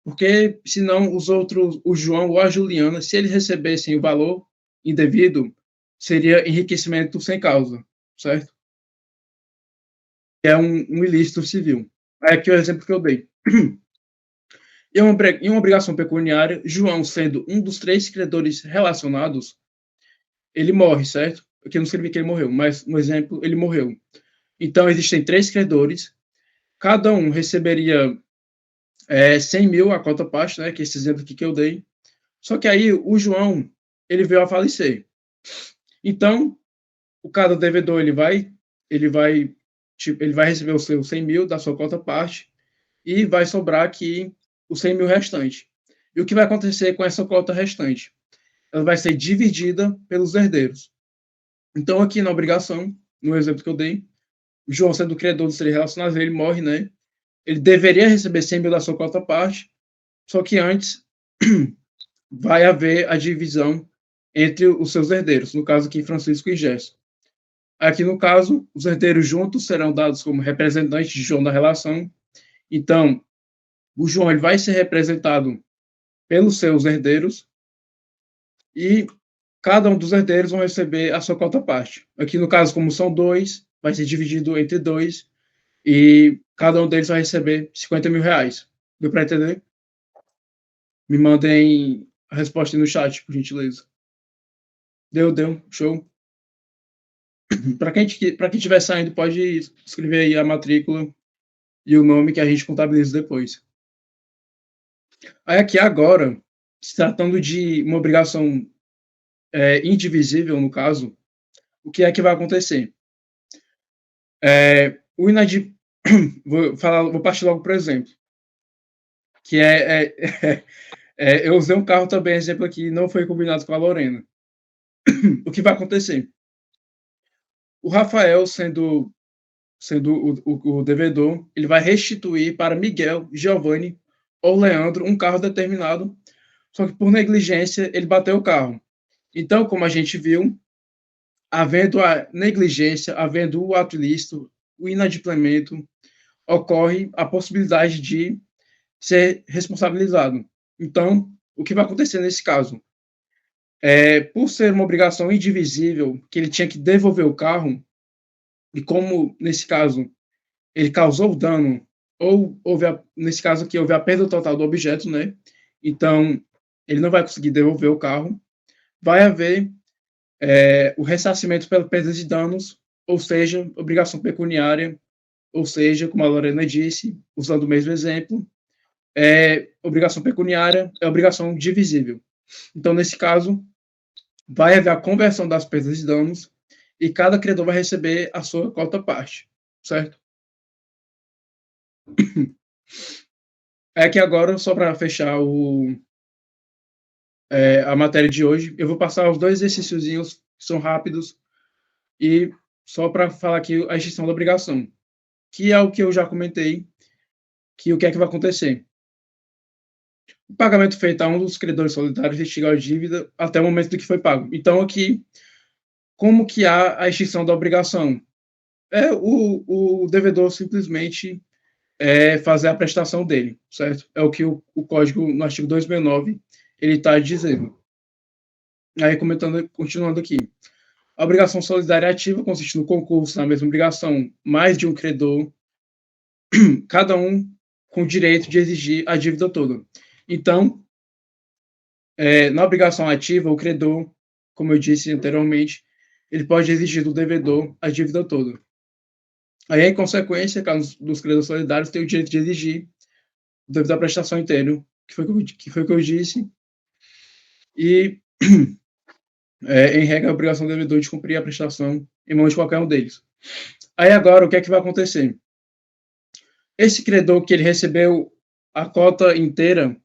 Porque senão os outros, o João ou a Juliana, se eles recebessem o valor indevido, seria enriquecimento sem causa, certo? É um ilícito civil. Aqui é o exemplo que eu dei. Em uma obrigação pecuniária, João, sendo um dos 3 credores relacionados, ele morre, certo? Aqui eu não escrevi que ele morreu, mas no exemplo, ele morreu. Então, existem 3 credores, cada um receberia 100 mil a cota parte, né, que é esse exemplo aqui que eu dei. Só que aí o João, ele veio a falecer. Então, o cada devedor, ele vai receber os seus 100 mil da sua cota parte e vai sobrar aqui os 100 mil restante. E o que vai acontecer com essa cota restante? Ela vai ser dividida pelos herdeiros. Então, aqui na obrigação, no exemplo que eu dei, o João, sendo credor dos 3 relacionados, ele morre, né? Ele deveria receber 100 mil da sua cota parte, só que antes vai haver a divisão entre os seus herdeiros, no caso aqui Francisco e Gerson. Aqui no caso, os herdeiros juntos serão dados como representantes de João da relação. Então, o João ele vai ser representado pelos seus herdeiros e cada um dos herdeiros vão receber a sua cota parte. Aqui no caso, como são 2, vai ser dividido entre 2 e cada um deles vai receber 50 mil reais. Deu para entender? Me mandem a resposta aí no chat, por gentileza. Deu, show. Para quem estiver saindo, pode escrever aí a matrícula e o nome que a gente contabiliza depois. Aí aqui agora, se tratando de uma obrigação indivisível, no caso, o que é que vai acontecer? O inadimplente, vou partir logo para o exemplo, que eu usei um carro também, exemplo aqui, não foi combinado com a Lorena. O que vai acontecer? O Rafael, sendo o devedor, ele vai restituir para Miguel, Giovanni ou Leandro um carro determinado, só que por negligência ele bateu o carro. Então, como a gente viu, havendo a negligência, havendo o ato ilícito, o inadimplemento, ocorre a possibilidade de ser responsabilizado. Então, o que vai acontecer nesse caso? Por ser uma obrigação indivisível, que ele tinha que devolver o carro, e como, nesse caso, ele causou dano, ou nesse caso aqui, houve a perda total do objeto, né? Então, ele não vai conseguir devolver o carro. Vai haver o ressarcimento pela perda de danos, ou seja, obrigação pecuniária, ou seja, como a Lorena disse, usando o mesmo exemplo, obrigação pecuniária é obrigação divisível. Então, nesse caso, vai haver a conversão das perdas e danos e cada credor vai receber a sua cota parte, certo? Que agora, só para fechar a matéria de hoje, eu vou passar os 2 exercíciozinhos que são rápidos e só para falar aqui a extinção da obrigação, que é o que eu já comentei, que o que é que vai acontecer? O pagamento feito a um dos credores solidários extingue a dívida até o momento do que foi pago. Então, aqui, como que há a extinção da obrigação? O devedor simplesmente fazer a prestação dele, certo? É o que o código, no artigo 269, ele está dizendo. Aí, continuando aqui. A obrigação solidária ativa consiste no concurso na mesma obrigação, mais de um credor, cada um com direito de exigir a dívida toda. Então, na obrigação ativa, o credor, como eu disse anteriormente, ele pode exigir do devedor a dívida toda. Aí, em consequência, caso dos credores solidários, tem o direito de exigir o devido à prestação inteira, que foi o que eu disse, e, em regra, a obrigação do devedor de cumprir a prestação em mão de qualquer um deles. Aí, agora, o que é que vai acontecer? Esse credor que ele recebeu a cota inteira,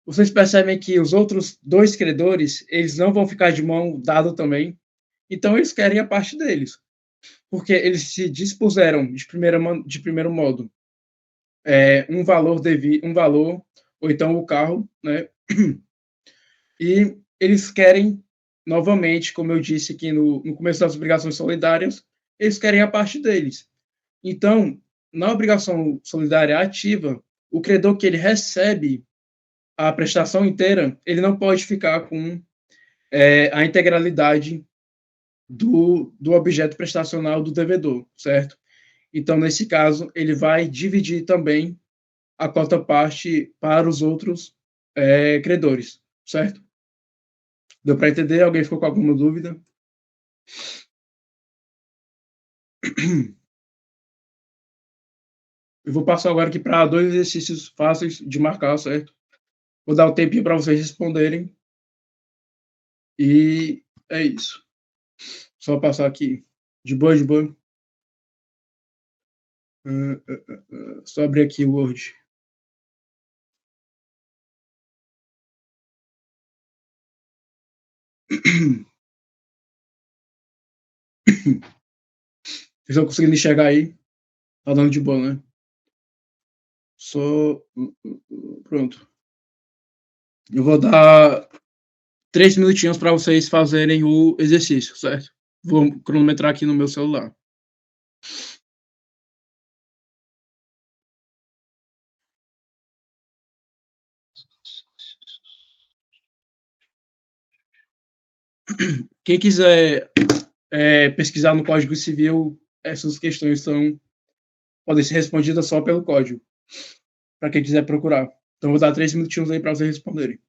vocês percebem que os outros dois credores, eles não vão ficar de mão dada também, então eles querem a parte deles, porque eles se dispuseram de primeiro modo um valor, ou então o carro, né? E eles querem, novamente, como eu disse aqui no começo das obrigações solidárias, eles querem a parte deles. Então, na obrigação solidária ativa, o credor que ele recebe a prestação inteira, ele não pode ficar com a integralidade do objeto prestacional do devedor, certo? Então, nesse caso, ele vai dividir também a cota parte para os outros credores, certo? Deu para entender? Alguém ficou com alguma dúvida? Eu vou passar agora aqui para dois exercícios fáceis de marcar, certo? Vou dar um tempinho para vocês responderem. E é isso. Só passar aqui. De boa, de boa. Só abrir aqui o Word. Vocês estão conseguindo enxergar aí? Tá dando de boa, né? Só. Pronto. Eu vou dar 3 minutinhos para vocês fazerem o exercício, certo? Vou cronometrar aqui no meu celular. Quem quiser pesquisar no Código Civil, essas questões podem ser respondidas só pelo código, para quem quiser procurar. Então, vou dar 3 minutinhos aí para vocês responderem.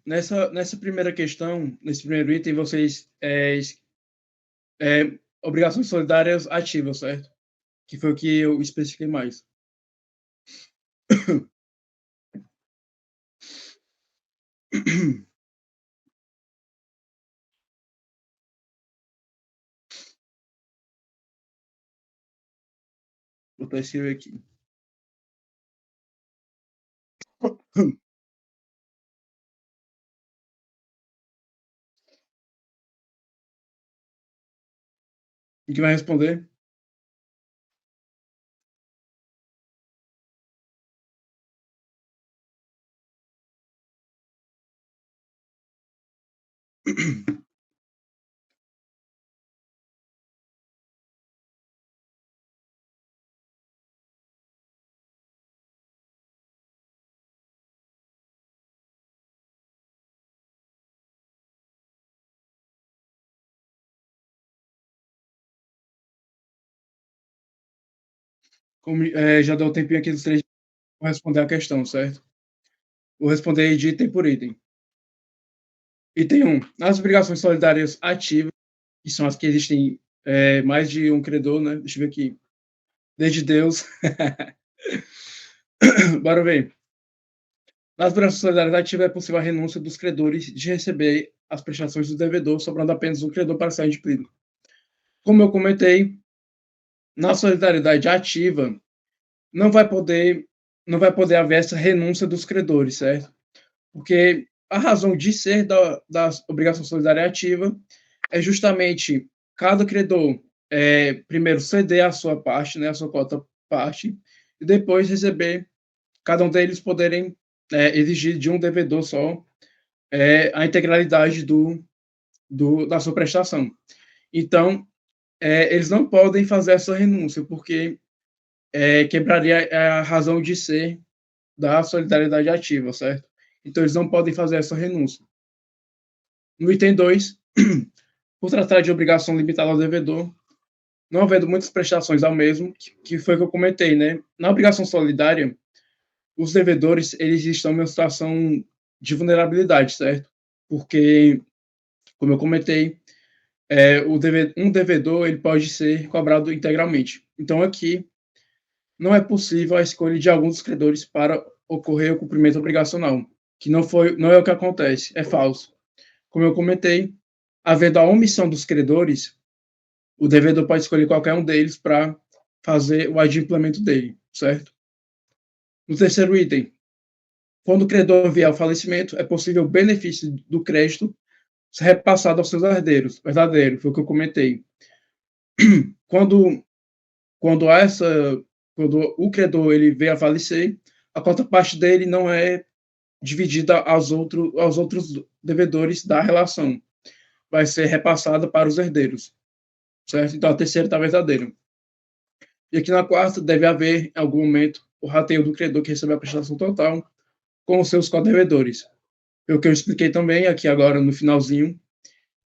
Nessa primeira questão, nesse primeiro item, vocês obrigações solidárias ativas, certo? Que foi o que eu especifiquei mais. Vou até escrever aqui. E que vai responder? Já deu um tempinho aqui dos 3. Vou responder a questão, certo? Vou responder de item por item. Item 1. As obrigações solidárias ativas, que são as que existem mais de um credor, né? Deixa eu ver aqui. Desde Deus. Bora ver. Nas obrigações solidárias ativas é possível a renúncia dos credores de receber as prestações do devedor, sobrando apenas um credor para ser adquirido. Como eu comentei, na solidariedade ativa não vai poder haver essa renúncia dos credores, certo? Porque a razão de ser da obrigação solidária ativa é justamente cada credor primeiro ceder a sua parte, né, a sua cota parte, e depois receber, cada um deles poderem exigir de um devedor só a integralidade da sua prestação. Então, eles não podem fazer essa renúncia, porque quebraria a razão de ser da solidariedade ativa, certo? Então, eles não podem fazer essa renúncia. No item 2, por tratar de obrigação limitada ao devedor, não havendo muitas prestações ao mesmo, que foi o que eu comentei, né? Na obrigação solidária, os devedores, eles estão em uma situação de vulnerabilidade, certo? Porque, como eu comentei, um devedor, ele pode ser cobrado integralmente. Então, aqui, não é possível a escolha de alguns dos credores para ocorrer o cumprimento obrigacional, que não é o que acontece, é falso. Como eu comentei, havendo a omissão dos credores, o devedor pode escolher qualquer um deles para fazer o adimplemento dele, certo? No terceiro item, quando o credor vier ao falecimento, é possível o benefício do crédito ser repassado aos seus herdeiros, verdadeiro, foi o que eu comentei. Quando, quando, essa, quando o credor ele vier a falecer, a cota parte dele não é dividida aos outros devedores da relação, vai ser repassada para os herdeiros, certo? Então a terceira está verdadeira. E aqui na quarta deve haver, em algum momento, o rateio do credor que recebeu a prestação total com os seus co-devedores. O que eu expliquei também aqui agora no finalzinho,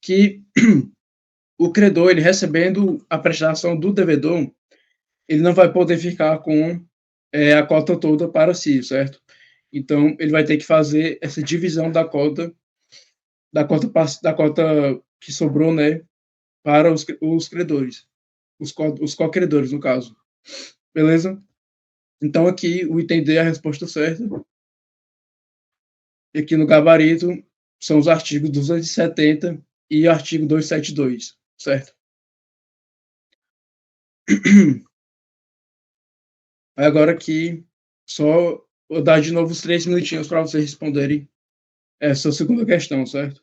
que o credor, ele recebendo a prestação do devedor, ele não vai poder ficar com a cota toda para si, certo? Então, ele vai ter que fazer essa divisão da cota que sobrou, né, para os credores, os co-credores, no caso. Beleza? Então, aqui, o item D é a resposta certa. E aqui no gabarito, são os artigos 270 e artigo 272, certo? Agora aqui, só vou dar de novo os 3 minutinhos para vocês responderem essa segunda questão, certo?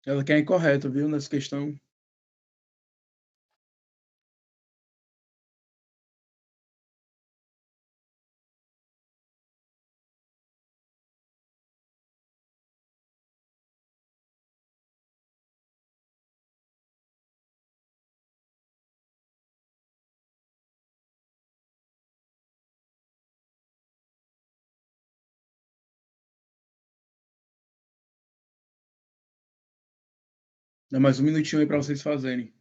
Ela que é incorreta, viu, nessa questão. Dá mais um minutinho aí para vocês fazerem.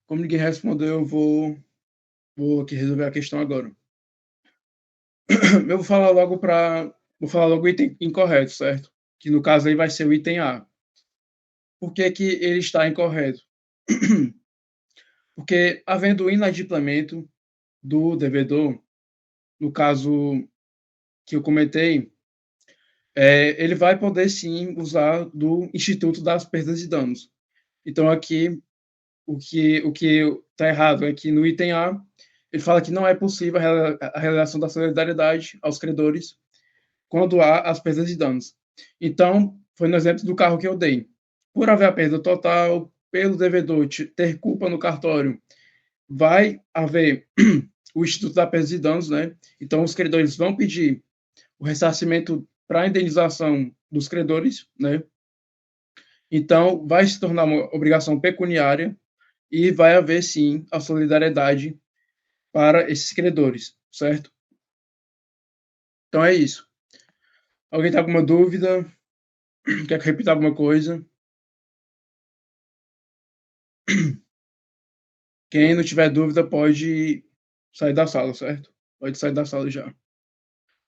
Como ninguém respondeu, eu vou aqui resolver a questão agora. Eu vou falar logo o item incorreto, certo? Que no caso aí vai ser o item A. Por que que ele está incorreto? Porque havendo inadimplemento do devedor, no caso que eu comentei, ele vai poder sim usar do Instituto das Perdas e Danos. Então aqui o que está errado é que no item A ele fala que não é possível a realização da solidariedade aos credores quando há as perdas e danos. Então, foi no exemplo do carro que eu dei. Por haver a perda total, pelo devedor ter culpa no cartório, vai haver o Instituto da Perdas e Danos, né? Então, os credores vão pedir o ressarcimento para a indenização dos credores, né? Então, vai se tornar uma obrigação pecuniária e vai haver, sim, a solidariedade para esses credores, certo? Então, é isso. Alguém tem alguma dúvida? Quer que eu repita alguma coisa? Quem não tiver dúvida pode sair da sala, certo? Pode sair da sala já.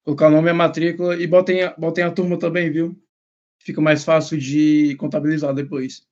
Colocar o nome e a matrícula e botem a turma também, viu? Fica mais fácil de contabilizar depois.